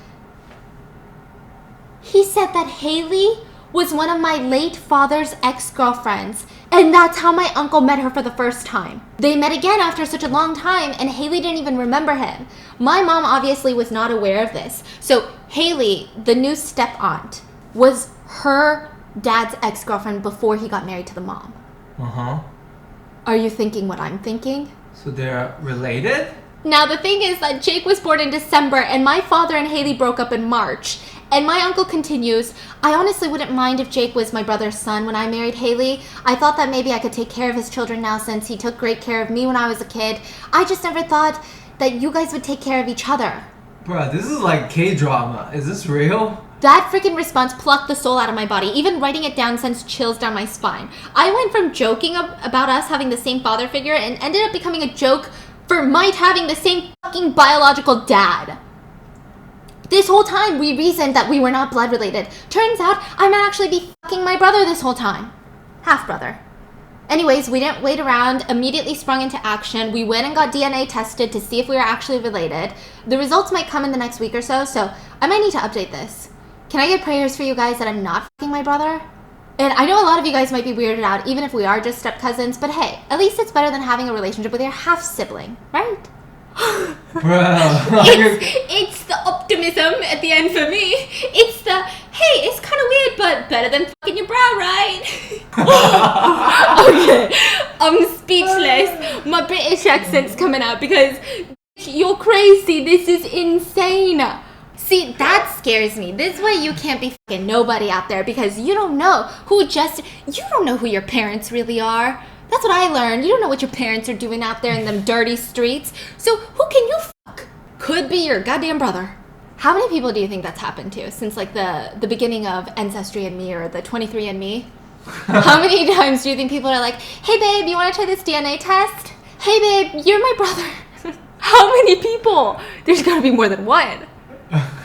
[SPEAKER 1] He said that Haley was one of my late father's ex-girlfriends, and that's how my uncle met her for the first time. They met again after such a long time, and Haley didn't even remember him. My mom obviously was not aware of this. So Haley, the new step-aunt, was her dad's ex-girlfriend before he got married to the mom.
[SPEAKER 2] Uh-huh.
[SPEAKER 1] Are you thinking what I'm thinking?
[SPEAKER 2] So they're related?
[SPEAKER 1] Now the thing is that Jake was born in December, and my father and Haley broke up in March. And my uncle continues, I honestly wouldn't mind if Jake was my brother's son when I married Haley. I thought that maybe I could take care of his children now since he took great care of me when I was a kid. I just never thought that you guys would take care of each other.
[SPEAKER 2] Bruh, this is like K-drama. Is this real?
[SPEAKER 1] That freaking response plucked the soul out of my body. Even writing it down sends chills down my spine. I went from joking about us having the same father figure and ended up becoming a joke for Mike having the same fucking biological dad. This whole time, we reasoned that we were not blood related. Turns out, I might actually be fucking my brother this whole time. Half-brother. Anyways, we didn't wait around, immediately sprung into action. We went and got DNA tested to see if we were actually related. The results might come in the next week or so I might need to update this. Can I get prayers for you guys that I'm not fucking my brother? And I know a lot of you guys might be weirded out, even if we are just step-cousins, but hey, at least it's better than having a relationship with your half-sibling, right?
[SPEAKER 2] Bro.
[SPEAKER 1] It's the optimism at the end for me. It's the, hey, it's kind of weird, but better than fucking your bro, right? Okay, I'm speechless. My British accent's coming out because you're crazy. This is insane. See, that scares me. This way you can't be fucking nobody out there because you don't know you don't know who your parents really are. That's what I learned. You don't know what your parents are doing out there in them dirty streets. So who can you fuck? Could be your goddamn brother. How many people do you think that's happened to since like the beginning of Ancestry and Me or the 23andMe? How many times do you think people are like, hey babe, you want to try this DNA test? Hey babe, you're my brother. How many people? There's gotta be more than one.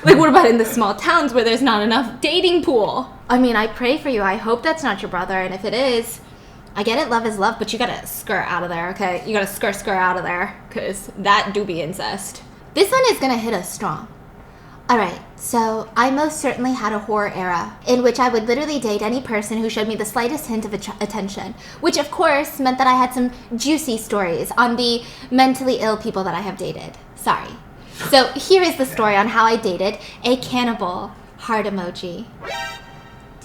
[SPEAKER 1] Like what about in the small towns where there's not enough dating pool? I mean, I pray for you. I hope that's not your brother, and if it is, I get it, love is love, but you gotta skirt out of there, okay? You gotta skirt out of there, because that do be incest. This one is gonna hit us strong. Alright, so I most certainly had a horror era in which I would literally date any person who showed me the slightest hint of attention, which of course meant that I had some juicy stories on the mentally ill people that I have dated. Sorry. So here is the story on how I dated a cannibal heart emoji.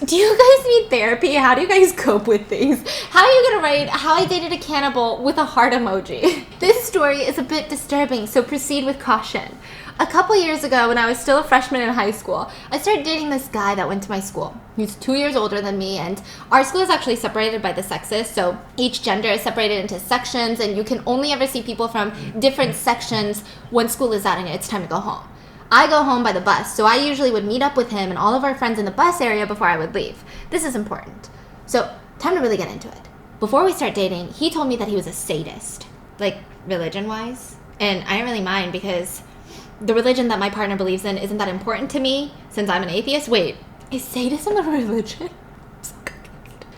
[SPEAKER 1] Do you guys need therapy? How do you guys cope with things? How are you gonna write how I dated a cannibal with a heart emoji? This story is a bit disturbing, so proceed with caution. A couple years ago, when I was still a freshman in high school, I started dating this guy that went to my school. He's 2 years older than me, and our school is actually separated by the sexes, so each gender is separated into sections, and you can only ever see people from different sections when school is out and it's time to go home. I go home by the bus, so I usually would meet up with him and all of our friends in the bus area before I would leave. This is important. So, time to really get into it. Before we start dating, he told me that he was a sadist, like religion-wise. And I didn't really mind because the religion that my partner believes in isn't that important to me since I'm an atheist. Wait, is sadism a religion?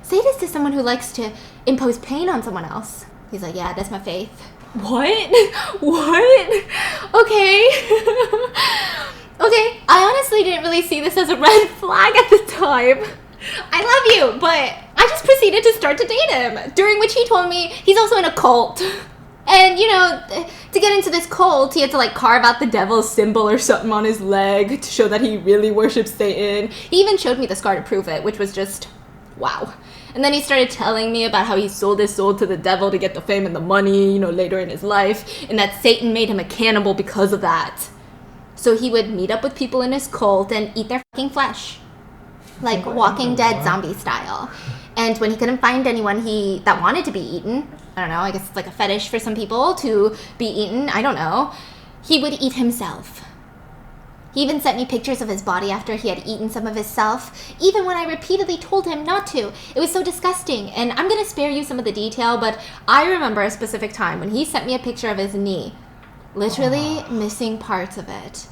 [SPEAKER 1] Sadist is someone who likes to impose pain on someone else. He's like, yeah, that's my faith. What? What? Okay. Okay, I honestly didn't really see this as a red flag at the time. I love you, but I just proceeded to start to date him, during which he told me he's also in a cult. And, you know, to get into this cult, he had to, like, carve out the devil's symbol or something on his leg to show that he really worships Satan. He even showed me the scar to prove it, which was just, wow. And then he started telling me about how he sold his soul to the devil to get the fame and the money, you know, later in his life, and that Satan made him a cannibal because of that. So he would meet up with people in his cult and eat their fucking flesh. Like Walking Dead zombie style. And when he couldn't find anyone that wanted to be eaten, I don't know, I guess it's like a fetish for some people to be eaten, I don't know, he would eat himself. He even sent me pictures of his body after he had eaten some of his self, even when I repeatedly told him not to. It was so disgusting, and I'm gonna spare you some of the detail, but I remember a specific time when he sent me a picture of his knee, literally missing parts of it.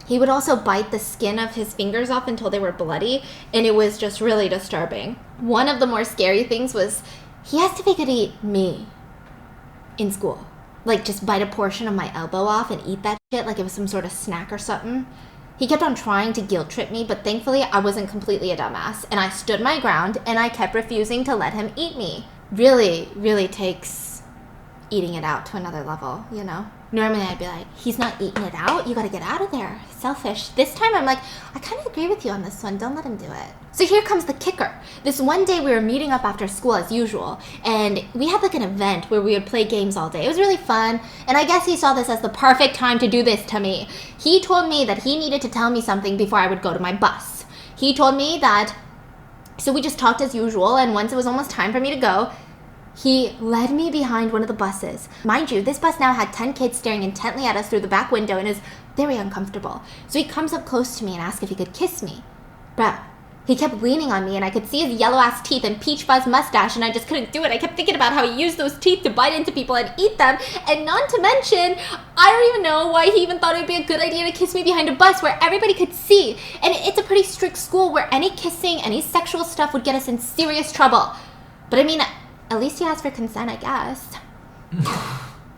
[SPEAKER 1] He would also bite the skin of his fingers off until they were bloody, and it was just really disturbing. One of the more scary things was he asked if he could eat me in school. Like, just bite a portion of my elbow off and eat that shit like it was some sort of snack or something. He kept on trying to guilt trip me, but thankfully I wasn't completely a dumbass, and I stood my ground, and I kept refusing to let him eat me. Really, really takes eating it out to another level, you know? Normally I'd be like, he's not eating it out, you gotta get out of there. Selfish. This time I'm like, I kind of agree with you on this one, don't let him do it. So here comes the kicker. This one day we were meeting up after school as usual, and we had like an event where we would play games all day. It was really fun, and I guess he saw this as the perfect time to do this to me. He told me that he needed to tell me something before I would go to my bus. He told me that, so we just talked as usual, and once it was almost time for me to go, he led me behind one of the buses. Mind you, this bus now had 10 kids staring intently at us through the back window and is very uncomfortable. So he comes up close to me and asks if he could kiss me. Bruh, he kept leaning on me and I could see his yellow-ass teeth and peach fuzz mustache and I just couldn't do it. I kept thinking about how he used those teeth to bite into people and eat them. And not to mention, I don't even know why he even thought it would be a good idea to kiss me behind a bus where everybody could see. And it's a pretty strict school where any kissing, any sexual stuff would get us in serious trouble. But I mean, at least he asked for consent, I guess.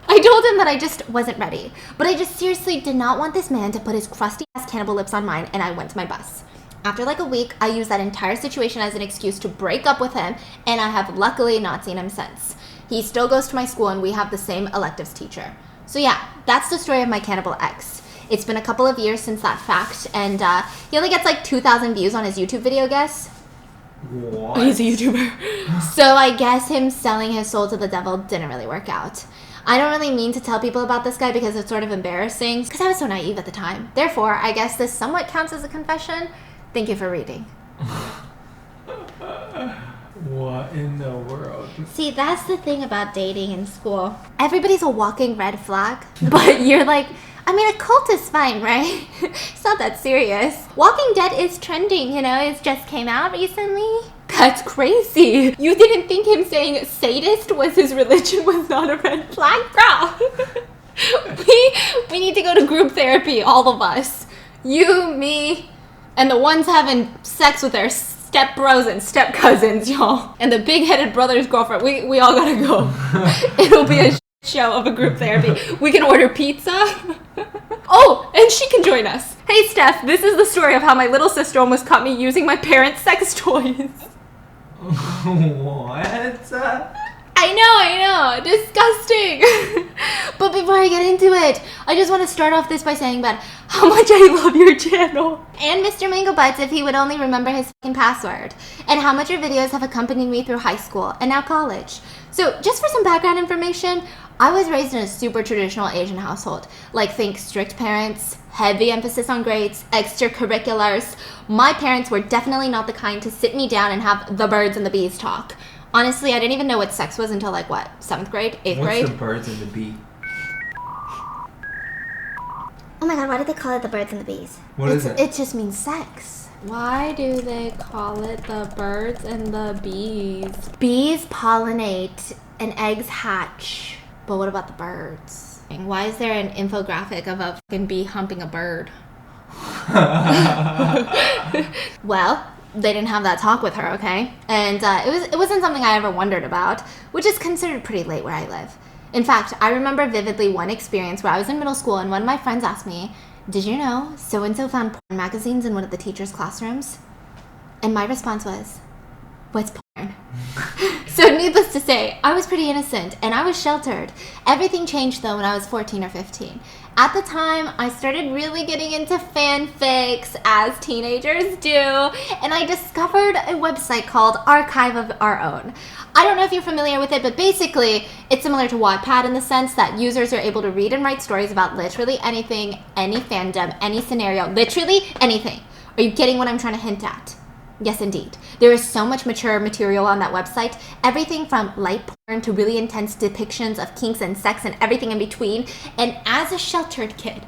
[SPEAKER 1] I told him that I just wasn't ready. But I just seriously did not want this man to put his crusty-ass cannibal lips on mine, and I went to my bus. After like a week, I used that entire situation as an excuse to break up with him, and I have luckily not seen him since. He still goes to my school, and we have the same electives teacher. So yeah, that's the story of my cannibal ex. It's been a couple of years since that fact, and he only gets like 2,000 views on his YouTube video, guess.
[SPEAKER 2] What?
[SPEAKER 1] He's a YouTuber. So I guess him selling his soul to the devil didn't really work out. I don't really mean to tell people about this guy because it's sort of embarrassing, because I was so naive at the time. Therefore, I guess this somewhat counts as a confession. Thank you for reading.
[SPEAKER 2] What in the world?
[SPEAKER 1] See, that's the thing about dating in school. Everybody's a walking red flag, but you're like, I mean, a cult is fine, right? It's not that serious. Walking Dead is trending, you know, it just came out recently. That's crazy. You didn't think him saying sadist was his religion was not a red flag? Bro. We need to go to group therapy, all of us. You, me, and the ones having sex with their step bros and step cousins, y'all. And the big-headed brother's girlfriend. We all gotta go. It'll be a show of a group therapy. We can order pizza. Oh, and she can join us. Hey, Steph, this is the story of how my little sister almost caught me using my parents' sex toys.
[SPEAKER 2] What?
[SPEAKER 1] I know, disgusting. But before I get into it, I just want to start off this by saying that how much I love your channel. And Mr. Mango Butts if he would only remember his fucking password. And how much your videos have accompanied me through high school and now college. So just for some background information, I was raised in a super traditional Asian household. Like think strict parents, heavy emphasis on grades, extracurriculars. My parents were definitely not the kind to sit me down and have the birds and the bees talk. Honestly, I didn't even know what sex was until like what, 7th grade, 8th grade?
[SPEAKER 2] What's the birds and the bee?
[SPEAKER 3] Oh my god, why did they call it the birds and the bees?
[SPEAKER 2] What is it?
[SPEAKER 3] It just means sex.
[SPEAKER 1] Why do they call it the birds and the bees?
[SPEAKER 3] Bees pollinate and eggs hatch.
[SPEAKER 1] But what about the birds? Why is there an infographic of a fucking bee humping a bird? Well, they didn't have that talk with her, okay? And it wasn't something I ever wondered about, which is considered pretty late where I live. In fact, I remember vividly one experience where I was in middle school and one of my friends asked me, "Did you know so-and-so found porn magazines in one of the teachers' classrooms?" And my response was, "What's porn?" So needless to say, I was pretty innocent and I was sheltered. Everything changed though when I was 14 or 15. At the time, I started really getting into fanfics, as teenagers do, and I discovered a website called Archive of Our Own. I don't know if you're familiar with it, but basically, it's similar to Wattpad in the sense that users are able to read and write stories about literally anything, any fandom, any scenario, literally anything. Are you getting what I'm trying to hint at? Yes, indeed. There is so much mature material on that website. Everything from light porn to really intense depictions of kinks and sex and everything in between. And as a sheltered kid,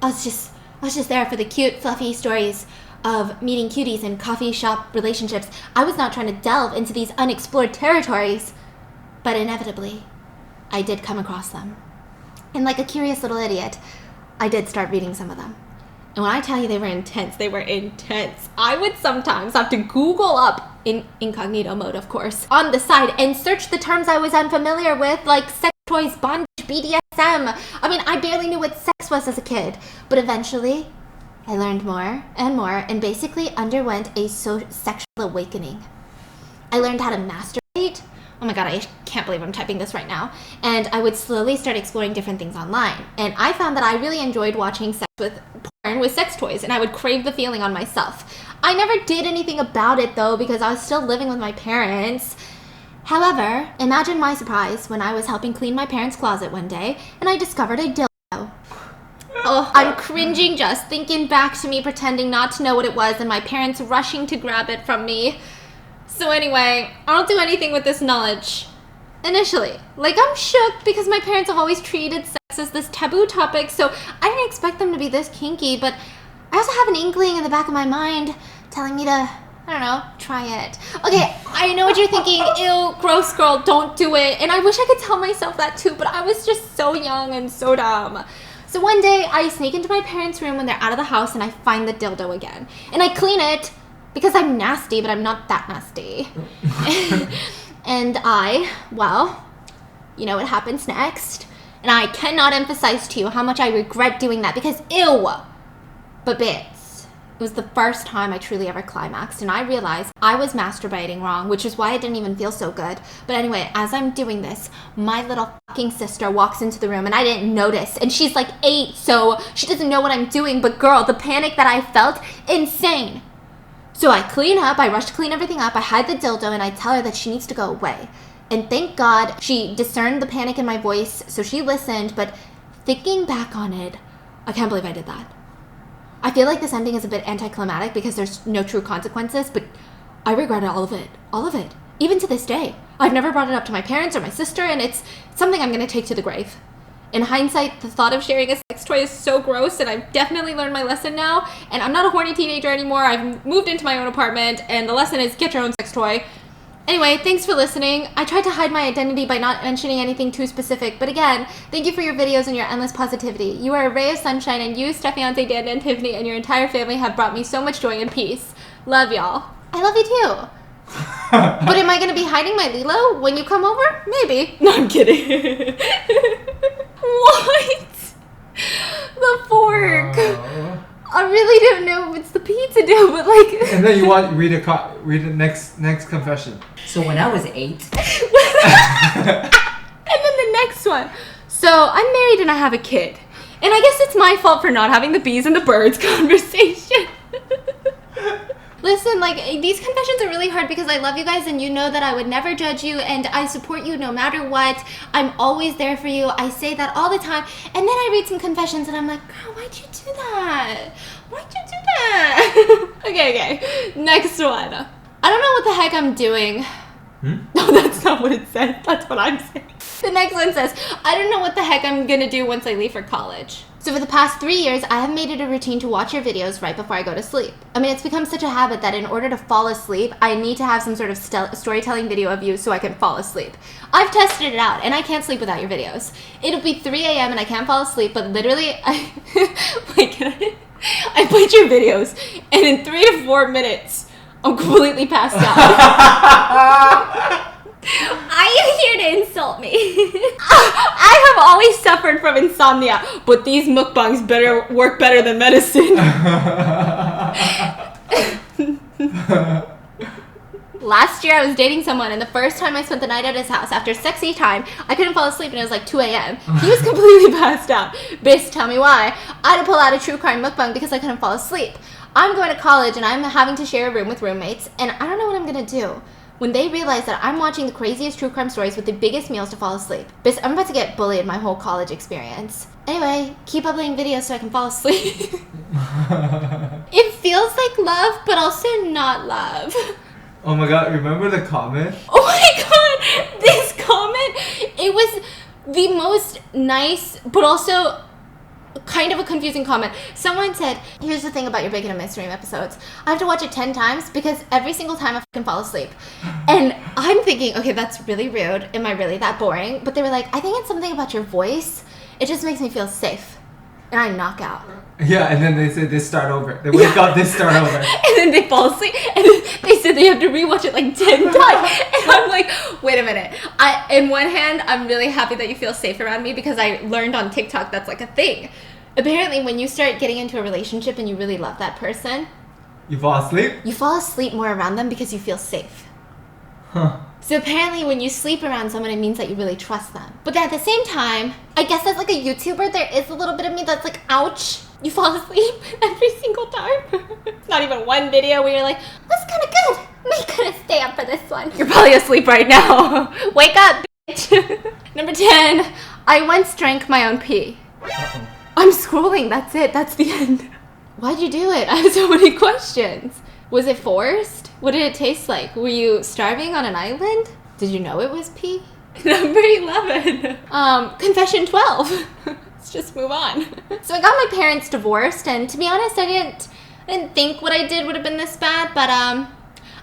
[SPEAKER 1] I was just there for the cute, fluffy stories of meeting cuties and coffee shop relationships. I was not trying to delve into these unexplored territories, but inevitably, I did come across them. And like a curious little idiot, I did start reading some of them. And when I tell you they were intense, they were intense. I would sometimes have to Google up, in incognito mode of course, on the side and search the terms I was unfamiliar with, like sex toys, bondage, BDSM. I mean, I barely knew what sex was as a kid. But eventually, I learned more and more and basically underwent a sexual awakening. I learned how to masturbate. Oh my god, I can't believe I'm typing this right now. And I would slowly start exploring different things online. And I found that I really enjoyed watching sex with porn with sex toys, and I would crave the feeling on myself. I never did anything about it though because I was still living with my parents. However, imagine my surprise when I was helping clean my parents' closet one day and I discovered a dildo. Oh, I'm cringing just thinking back to me pretending not to know what it was and my parents rushing to grab it from me. So anyway, I don't do anything with this knowledge. Initially. Like, I'm shook because my parents have always treated sex as this taboo topic, so I didn't expect them to be this kinky, but I also have an inkling in the back of my mind telling me to, I don't know, try it. Okay, I know what you're thinking. Ew, gross girl, don't do it. And I wish I could tell myself that too, but I was just so young and so dumb. So one day, I sneak into my parents' room when they're out of the house and I find the dildo again. And I clean it because I'm nasty, but I'm not that nasty. And well, you know what happens next. And I cannot emphasize to you how much I regret doing that because ew. But bits, it was the first time I truly ever climaxed and I realized I was masturbating wrong, which is why it didn't even feel so good. But anyway, as I'm doing this, my little fucking sister walks into the room and I didn't notice. And she's like 8, so she doesn't know what I'm doing. But girl, the panic that I felt, insane. So I clean up, I rush to clean everything up, I hide the dildo, and I tell her that she needs to go away. And thank God she discerned the panic in my voice, so she listened, but thinking back on it, I can't believe I did that. I feel like this ending is a bit anticlimactic because there's no true consequences, but I regretted all of it. All of it. Even to this day. I've never brought it up to my parents or my sister, and it's something I'm going to take to the grave. In hindsight, the thought of sharing a sex toy is so gross, and I've definitely learned my lesson now, and I'm not a horny teenager anymore. I've moved into my own apartment, and the lesson is get your own sex toy. Anyway, thanks for listening. I tried to hide my identity by not mentioning anything too specific, but again, thank you for your videos and your endless positivity. You are a ray of sunshine, and you, Steph, Dan, and Tiffany, and your entire family have brought me so much joy and peace. Love y'all. I love you too. But am I going to be hiding my Lilo when you come over? Maybe. No, I'm kidding. What? The fork. I really don't know if it's the pizza dough, but like.
[SPEAKER 2] And then you want read the next confession.
[SPEAKER 4] So when I was 8.
[SPEAKER 1] And then the next one. So I'm married and I have a kid. And I guess it's my fault for not having the bees and the birds conversation. Listen, like, these confessions are really hard because I love you guys and you know that I would never judge you and I support you no matter what. I'm always there for you. I say that all the time. And then I read some confessions and I'm like, girl, why'd you do that? Why'd you do that? Okay. Next one. I don't know what the heck I'm doing. No, that's not what it says. That's what I'm saying. The next one says, I don't know what the heck I'm gonna do once I leave for college. So for the past 3 years, I have made it a routine to watch your videos right before I go to sleep. I mean, it's become such a habit that in order to fall asleep, I need to have some sort of storytelling video of you so I can fall asleep. I've tested it out, and I can't sleep without your videos. It'll be 3 a.m. and I can't fall asleep, but literally, I played your videos, and in 3 to 4 minutes, I'm completely passed out.
[SPEAKER 3] Are you here to insult me?
[SPEAKER 1] I have always suffered from insomnia, but these mukbangs better work better than medicine. Last year I was dating someone and the first time I spent the night at his house after sexy time, I couldn't fall asleep and it was like 2 a.m. He was completely passed out. Bitch, tell me why. I had to pull out a true crime mukbang because I couldn't fall asleep. I'm going to college and I'm having to share a room with roommates and I don't know what I'm going to do. When they realize that I'm watching the craziest true crime stories with the biggest meals to fall asleep. Bitch, I'm about to get bullied my whole college experience. Anyway, keep uploading videos so I can fall asleep. It feels like love, but also not love.
[SPEAKER 2] Oh my god, remember the comment?
[SPEAKER 1] Oh my god, this comment, it was the most nice, but also kind of a confusing comment. Someone said, here's the thing about your Bacon and Mystery episodes. I have to watch it 10 times because every single time I can fall asleep. And I'm thinking, okay, that's really rude. Am I really that boring? But they were like, I think it's something about your voice. It just makes me feel safe. And I knock out.
[SPEAKER 2] Yeah, and then they said they start over. They wake up, they start over.
[SPEAKER 1] And then they fall asleep. And then they said they have to rewatch it like 10 times. And I'm like, wait a minute. In one hand, I'm really happy that you feel safe around me because I learned on TikTok that's like a thing. Apparently, when you start getting into a relationship and you really love that person,
[SPEAKER 2] you fall asleep?
[SPEAKER 1] You fall asleep more around them because you feel safe.
[SPEAKER 2] Huh.
[SPEAKER 1] So apparently when you sleep around someone, it means that you really trust them. But at the same time, I guess as like a YouTuber, there is a little bit of me that's like, ouch, you fall asleep every single time. It's not even one video where you're like, that's kind of good. I'm gonna stay up for this one. You're probably asleep right now. Wake up, bitch. Number 10, I once drank my own pee.
[SPEAKER 2] Uh-oh.
[SPEAKER 1] I'm scrolling, that's it, that's the end. Why'd you do it? I have so many questions. Was it forced? What did it taste like? Were you starving on an island? Did you know it was pee? Number 11. Confession 12. Let's just move on. So I got my parents divorced, and to be honest, I didn't think what I did would have been this bad, but I'm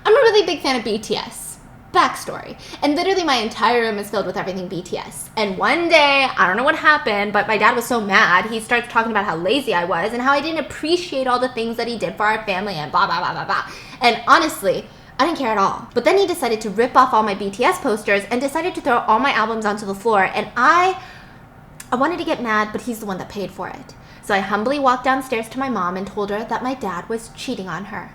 [SPEAKER 1] a really big fan of BTS. Backstory. And literally my entire room is filled with everything BTS. And one day, I don't know what happened, but my dad was so mad, he starts talking about how lazy I was and how I didn't appreciate all the things that he did for our family and blah, blah, blah, blah, blah. And honestly, I didn't care at all. But then he decided to rip off all my BTS posters and decided to throw all my albums onto the floor. And I wanted to get mad, but he's the one that paid for it. So I humbly walked downstairs to my mom and told her that my dad was cheating on her.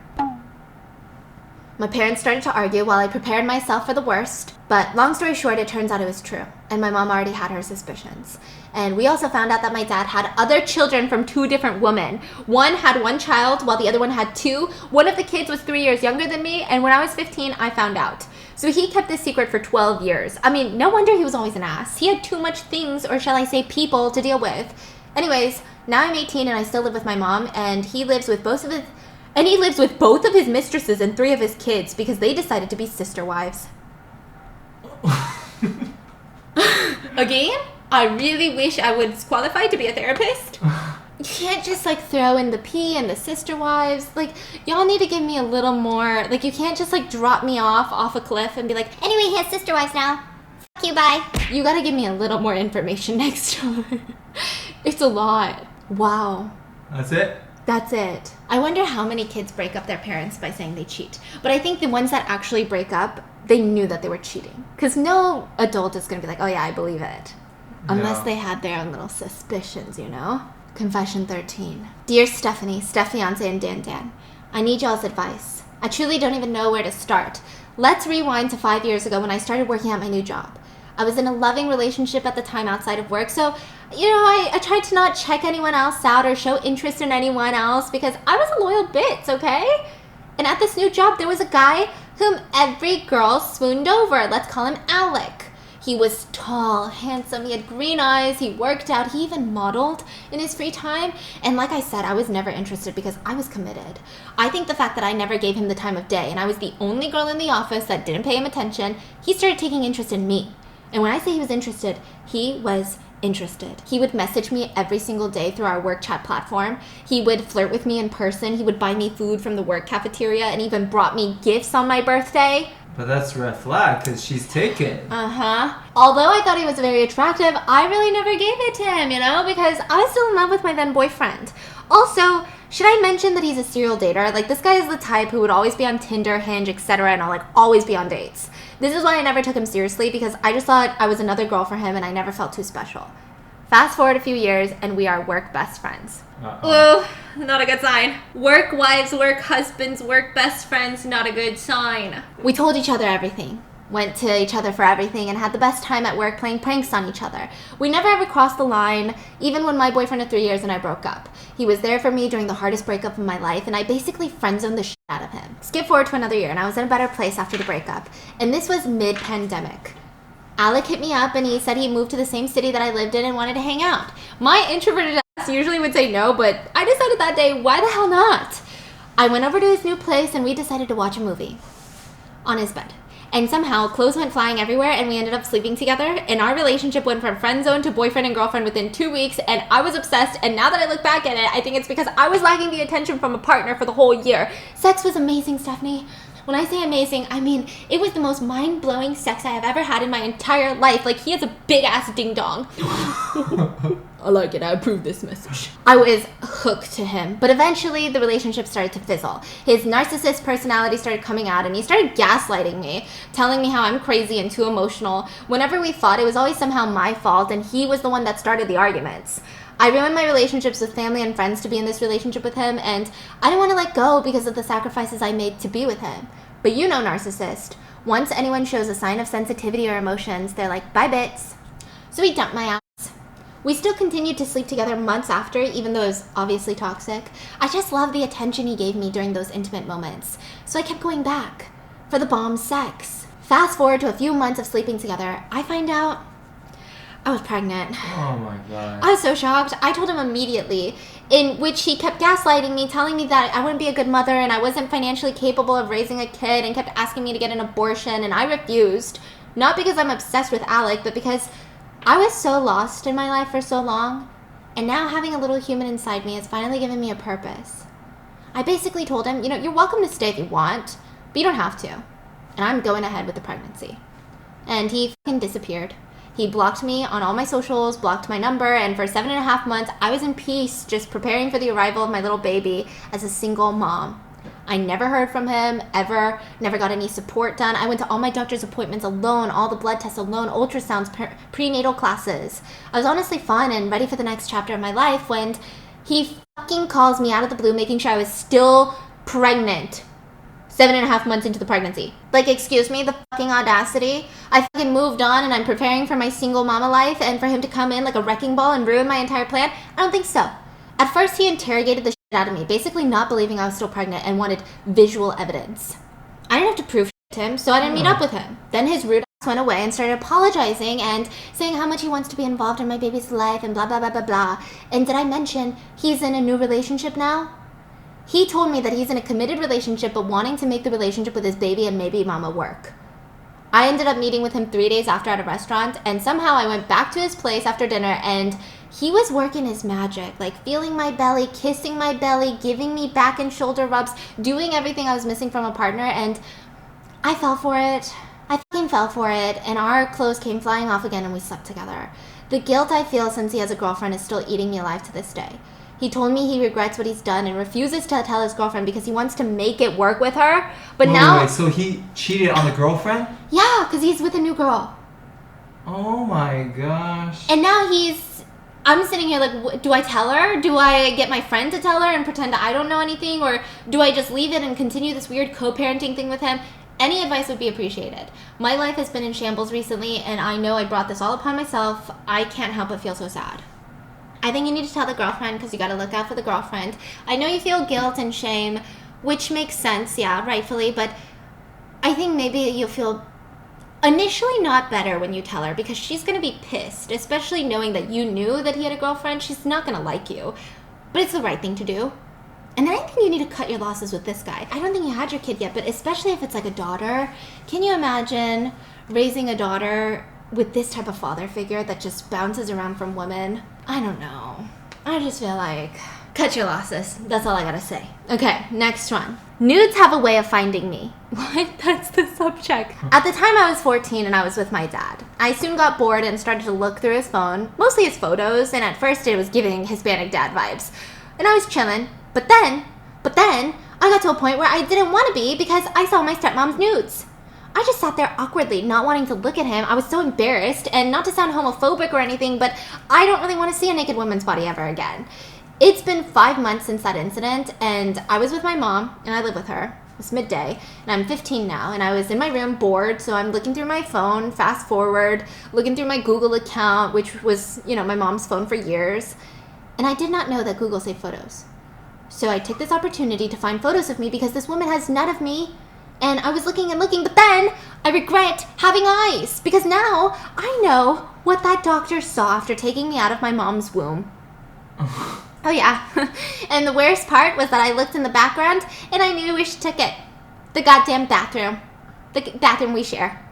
[SPEAKER 1] My parents started to argue while I prepared myself for the worst, but long story short, it turns out it was true, and my mom already had her suspicions. And we also found out that my dad had other children from 2 different women. One had 1 child, while the other one had 2. One of the kids was 3 years younger than me, and when I was 15, I found out. So he kept this secret for 12 years. I mean, no wonder he was always an ass. He had too much things, or shall I say people, to deal with. Anyways, now I'm 18 and I still live with my mom, and he lives with both of his mistresses and 3 of his kids because they decided to be sister wives. Again, I really wish I was qualified to be a therapist. You can't just like throw in the pee and the sister wives. Like, y'all need to give me a little more, like you can't just like drop me off a cliff and be like,
[SPEAKER 3] Anyway, he has sister wives now. Fuck you, bye.
[SPEAKER 1] you gotta give me a little more information next time. It's a lot. Wow.
[SPEAKER 2] That's it?
[SPEAKER 1] That's it. I wonder how many kids break up their parents by saying they cheat. But I think the ones that actually break up, they knew that they were cheating. Because no adult is going to be like, oh yeah, I believe it. Unless they had their own little suspicions, you know? Confession 13. Dear Stephanie, Steph Fiance, and Dan. I need y'all's advice. I truly don't even know where to start. Let's rewind to 5 years ago when I started working at my new job. I was in a loving relationship at the time outside of work, so, I tried to not check anyone else out or show interest in anyone else because I was a loyal bitch, okay? And at this new job, there was a guy whom every girl swooned over. Let's call him Alec. He was tall, handsome, he had green eyes, he worked out, he even modeled in his free time. And like I said, I was never interested because I was committed. I think the fact that I never gave him the time of day and I was the only girl in the office that didn't pay him attention, he started taking interest in me. And when I say he was interested, he was interested. He would message me every single day through our work chat platform. He would flirt with me in person. He would buy me food from the work cafeteria and even brought me gifts on my birthday.
[SPEAKER 2] But that's a red flag because she's taken.
[SPEAKER 1] Although I thought he was very attractive, I really never gave it to him, because I was still in love with my then boyfriend. Also, should I mention that he's a serial dater? Like, this guy is the type who would always be on Tinder, Hinge, etc. and I'll always be on dates. This is why I never took him seriously because I just thought I was another girl for him and I never felt too special. Fast forward a few years and we are work best friends. Ooh, not a good sign. Work wives, work husbands, work best friends, not a good sign. We told each other everything. Went to each other for everything and had the best time at work playing pranks on each other. We never ever crossed the line, even when my boyfriend of 3 years and I broke up. He was there for me during the hardest breakup of my life and I basically friend-zoned the shit out of him. Skip forward to another year and I was in a better place after the breakup. And this was mid-pandemic. Alec hit me up and he said he moved to the same city that I lived in and wanted to hang out. My introverted ass usually would say no, but I decided that day, why the hell not? I went over to his new place and we decided to watch a movie on his bed. And somehow clothes went flying everywhere and we ended up sleeping together and our relationship went from friend zone to boyfriend and girlfriend within 2 weeks and I was obsessed, and now that I look back at it, I think it's because I was lacking the attention from a partner for the whole year. Sex was amazing, Stephanie. When I say amazing, I mean it was the most mind-blowing sex I have ever had in my entire life. Like, he has a big-ass ding-dong. I like it. I approve this message. I was hooked to him, but eventually the relationship started to fizzle. His narcissist personality started coming out, and he started gaslighting me, telling me how I'm crazy and too emotional. Whenever we fought, it was always somehow my fault, and he was the one that started the arguments. I ruined my relationships with family and friends to be in this relationship with him, and I didn't want to let go because of the sacrifices I made to be with him. But you know, narcissist. Once anyone shows a sign of sensitivity or emotions, they're like, bye bits. So he dumped my ass. We still continued to sleep together months after, even though it was obviously toxic. I just loved the attention he gave me during those intimate moments. So I kept going back for the bomb sex. Fast forward to a few months of sleeping together, I find out I was pregnant.
[SPEAKER 2] Oh my god.
[SPEAKER 1] I was so shocked. I told him immediately, in which he kept gaslighting me, telling me that I wouldn't be a good mother and I wasn't financially capable of raising a kid, and kept asking me to get an abortion, and I refused. Not because I'm obsessed with Alec, but because I was so lost in my life for so long, and now having a little human inside me has finally given me a purpose. I basically told him, you're welcome to stay if you want, but you don't have to. And I'm going ahead with the pregnancy. And he fucking disappeared. He blocked me on all my socials, blocked my number, and for 7.5 months, I was in peace, just preparing for the arrival of my little baby as a single mom. I never heard from him, ever, never got any support done. I went to all my doctor's appointments alone, all the blood tests alone, ultrasounds, prenatal classes. I was honestly fun and ready for the next chapter of my life when he fucking calls me out of the blue, making sure I was still pregnant. 7.5 months into the pregnancy. Like, excuse me, the fucking audacity. I fucking moved on and I'm preparing for my single mama life, and for him to come in like a wrecking ball and ruin my entire plan? I don't think so. At first, he interrogated the shit out of me, basically not believing I was still pregnant and wanted visual evidence. I didn't have to prove shit to him, so I didn't meet up with him. Then his rude ass went away and started apologizing and saying how much he wants to be involved in my baby's life and blah, blah, blah, blah, blah. And did I mention he's in a new relationship now? He told me that he's in a committed relationship but wanting to make the relationship with his baby and maybe mama work. I ended up meeting with him 3 days after at a restaurant, and somehow I went back to his place after dinner and he was working his magic, like feeling my belly, kissing my belly, giving me back and shoulder rubs, doing everything I was missing from a partner, and I fell for it. I fucking fell for it, and our clothes came flying off again and we slept together. The guilt I feel since he has a girlfriend is still eating me alive to this day. He told me he regrets what he's done and refuses to tell his girlfriend because he wants to make it work with her. But now...
[SPEAKER 2] Wait, so he cheated on the girlfriend?
[SPEAKER 1] Yeah, because he's with a new girl.
[SPEAKER 2] Oh my gosh.
[SPEAKER 1] And now I'm sitting here like, do I tell her? Do I get my friend to tell her and pretend I don't know anything? Or do I just leave it and continue this weird co-parenting thing with him? Any advice would be appreciated. My life has been in shambles recently, and I know I brought this all upon myself. I can't help but feel so sad. I think you need to tell the girlfriend because you got to look out for the girlfriend. I know you feel guilt and shame, which makes sense, yeah, rightfully, but I think maybe you'll feel initially not better when you tell her because she's going to be pissed, especially knowing that you knew that he had a girlfriend. She's not going to like you, but it's the right thing to do. And then I think you need to cut your losses with this guy. I don't think you had your kid yet, but especially if it's like a daughter. Can you imagine raising a daughter with this type of father figure that just bounces around from women? I don't know. I just feel like cut your losses. That's all I gotta say. Okay, next one. Nudes have a way of finding me. What? That's the subject. At the time I was 14 and I was with my dad. I soon got bored and started to look through his phone, mostly his photos, and at first it was giving Hispanic dad vibes. And I was chilling, but then I got to a point where I didn't want to be because I saw my stepmom's nudes. I just sat there awkwardly, not wanting to look at him. I was so embarrassed, and not to sound homophobic or anything, but I don't really want to see a naked woman's body ever again. It's been 5 months since that incident, and I was with my mom, and I live with her. It's midday, and I'm 15 now, and I was in my room bored, so I'm looking through my phone, fast forward, looking through my Google account, which was, my mom's phone for years, and I did not know that Google saved photos. So I took this opportunity to find photos of me because this woman has none of me. And I was looking and looking, but then I regret having eyes because now I know what that doctor saw after taking me out of my mom's womb. Oh yeah. And the worst part was that I looked in the background and I knew where she took it. The goddamn bathroom. The bathroom we share.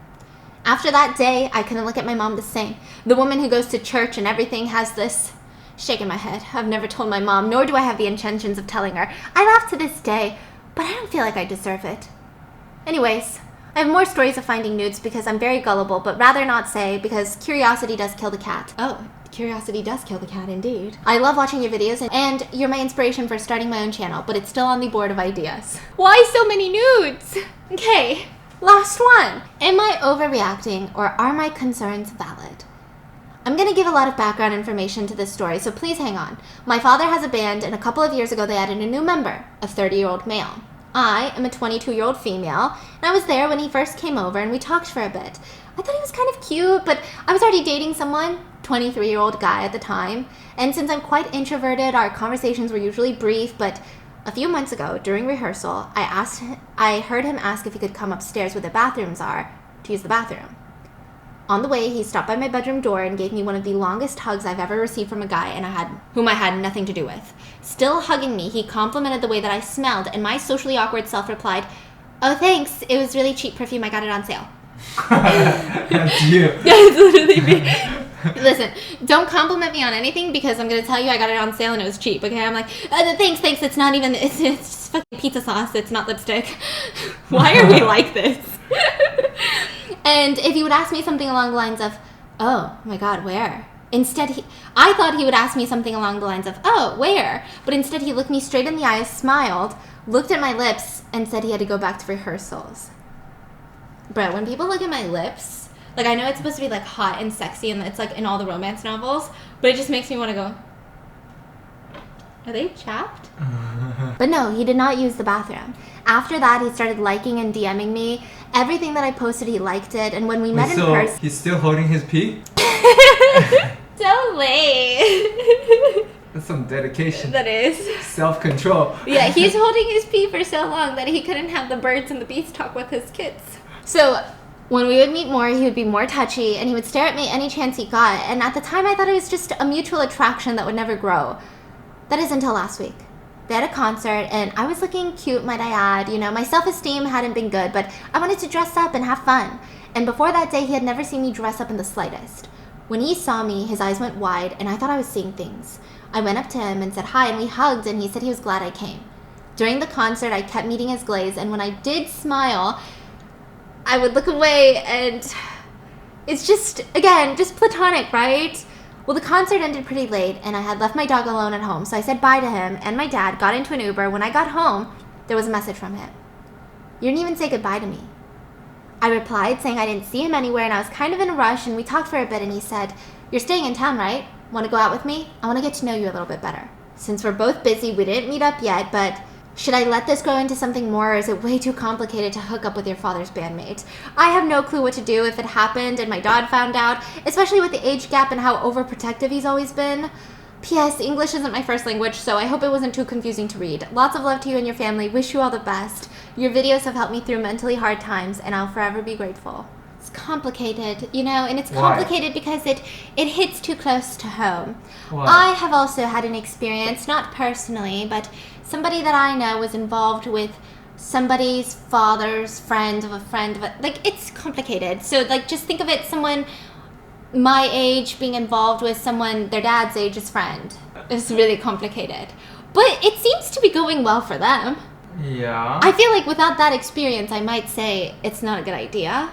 [SPEAKER 1] After that day, I couldn't look at my mom the same. The woman who goes to church and everything has this. Shaking my head. I've never told my mom, nor do I have the intentions of telling her. I laugh to this day, but I don't feel like I deserve it. Anyways, I have more stories of finding nudes because I'm very gullible, but rather not say because curiosity does kill the cat. Oh, curiosity does kill the cat indeed. I love watching your videos and you're my inspiration for starting my own channel, but it's still on the board of ideas. Why so many nudes? Okay, last one. Am I overreacting or are my concerns valid? I'm going to give a lot of background information to this story, so please hang on. My father has a band and a couple of years ago they added a new member, a 30-year-old male. I am a 22-year-old female, and I was there when he first came over, and we talked for a bit. I thought he was kind of cute, but I was already dating someone, 23-year-old guy at the time, and since I'm quite introverted, our conversations were usually brief, but a few months ago, during rehearsal, I heard him ask if he could come upstairs where the bathrooms are to use the bathroom. On the way, he stopped by my bedroom door and gave me one of the longest hugs I've ever received from a guy whom I had nothing to do with. Still hugging me, he complimented the way that I smelled, and my socially awkward self replied, "Oh, thanks. It was really cheap perfume. I got it on sale."
[SPEAKER 2] That's you.
[SPEAKER 1] That's literally me. Listen, don't compliment me on anything because I'm going to tell you I got it on sale and it was cheap, okay? I'm like, thanks. It's not even, it's just fucking pizza sauce. It's not lipstick. Why are we like this? And if he would ask me something along the lines of, "Oh my God, where?" Instead, I thought he would ask me something along the lines of, "Oh, where?" But instead, he looked me straight in the eyes, smiled, looked at my lips, and said he had to go back to rehearsals. Bro, when people look at my lips, like I know it's supposed to be like hot and sexy, and it's like in all the romance novels, but it just makes me want to go, are they chapped? But no, he did not use the bathroom. After that, he started liking and DMing me. Everything that I posted, he liked it. And when we met in person...
[SPEAKER 2] He's still holding his pee?
[SPEAKER 1] So late.
[SPEAKER 2] That's some dedication.
[SPEAKER 1] That is.
[SPEAKER 2] Self-control.
[SPEAKER 1] Yeah, he's holding his pee for so long that he couldn't have the birds and the bees talk with his kids. So when we would meet more, he would be more touchy, and he would stare at me any chance he got. And at the time, I thought it was just a mutual attraction that would never grow. That is until last week. They had a concert, and I was looking cute, might I add. My self-esteem hadn't been good, but I wanted to dress up and have fun. And before that day, he had never seen me dress up in the slightest. When he saw me, his eyes went wide, and I thought I was seeing things. I went up to him and said hi, and we hugged, and he said he was glad I came. During the concert, I kept meeting his glaze, and when I did smile, I would look away, and it's just, again, just platonic, right? Well, the concert ended pretty late, and I had left my dog alone at home, so I said bye to him and my dad, got into an Uber. When I got home, there was a message from him. You didn't even say goodbye to me. I replied, saying I didn't see him anywhere, and I was kind of in a rush, and we talked for a bit, and he said, you're staying in town, right? Want to go out with me? I want to get to know you a little bit better. Since we're both busy, we didn't meet up yet, but should I let this grow into something more, or is it way too complicated to hook up with your father's bandmate? I have no clue what to do if it happened and my dad found out, especially with the age gap and how overprotective he's always been. P.S. English isn't my first language, so I hope it wasn't too confusing to read. Lots of love to you and your family. Wish you all the best. Your videos have helped me through mentally hard times, and I'll forever be grateful. It's complicated, you know, and it's complicated because it hits too close to home.
[SPEAKER 2] Why?
[SPEAKER 1] I have also had an experience, not personally, but somebody that I know was involved with somebody's father's friend of a friend of a, like, it's complicated. So, like, just think of it, someone my age being involved with someone their dad's age's friend. It's really complicated. But it seems to be going well for them.
[SPEAKER 2] Yeah.
[SPEAKER 1] I feel like without that experience, I might say it's not a good idea.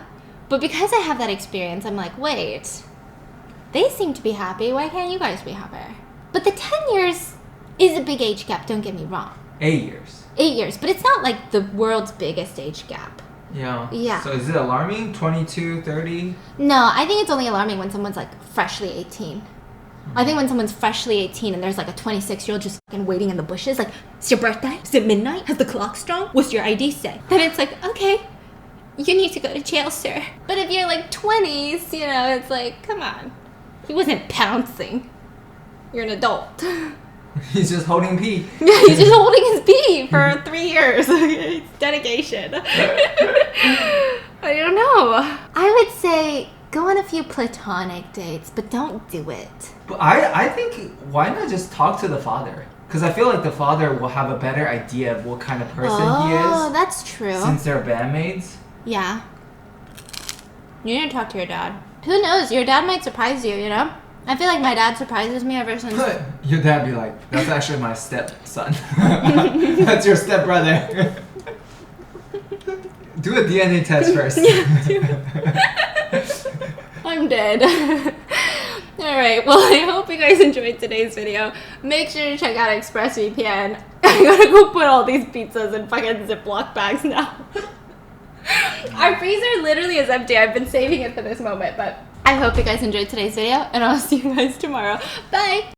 [SPEAKER 1] But because I have that experience, I'm like, wait, they seem to be happy. Why can't you guys be happy? But the 10 years is a big age gap, don't get me wrong.
[SPEAKER 2] 8 years.
[SPEAKER 1] 8 years, but it's not like the world's biggest age gap.
[SPEAKER 2] Yeah.
[SPEAKER 1] Yeah.
[SPEAKER 2] So is it alarming? 22, 30?
[SPEAKER 1] No, I think it's only alarming when someone's like freshly 18. I think when someone's freshly 18 and there's like a 26-year-old just fucking waiting in the bushes, like, it's your birthday? Is it midnight? Has the clock strung? What's your ID say? Then it's like, okay, you need to go to jail, sir. But if you're like 20s, you know, it's like, come on. He wasn't pouncing. You're an adult.
[SPEAKER 2] He's just holding pee.
[SPEAKER 1] Yeah, he's just holding his pee for 3 years. It's dedication. I don't know. I would say go on a few platonic dates, but don't do it.
[SPEAKER 2] But I think, why not just talk to the father? Because I feel like the father will have a better idea of what kind of person he is.
[SPEAKER 1] Oh, that's true.
[SPEAKER 2] Since they're bandmates.
[SPEAKER 1] Yeah. You need to talk to your dad. Who knows? Your dad might surprise you, you know? I feel like my dad surprises me ever since.
[SPEAKER 2] Your dad be like, that's actually my stepson. That's your stepbrother. Do a DNA test first.
[SPEAKER 1] I'm dead. Alright, well, I hope you guys enjoyed today's video. Make sure to check out ExpressVPN. I gotta go put all these pizzas in fucking Ziploc bags now. Our freezer literally is empty. I've been saving it for this moment, but I hope you guys enjoyed today's video, and I'll see you guys tomorrow. Bye!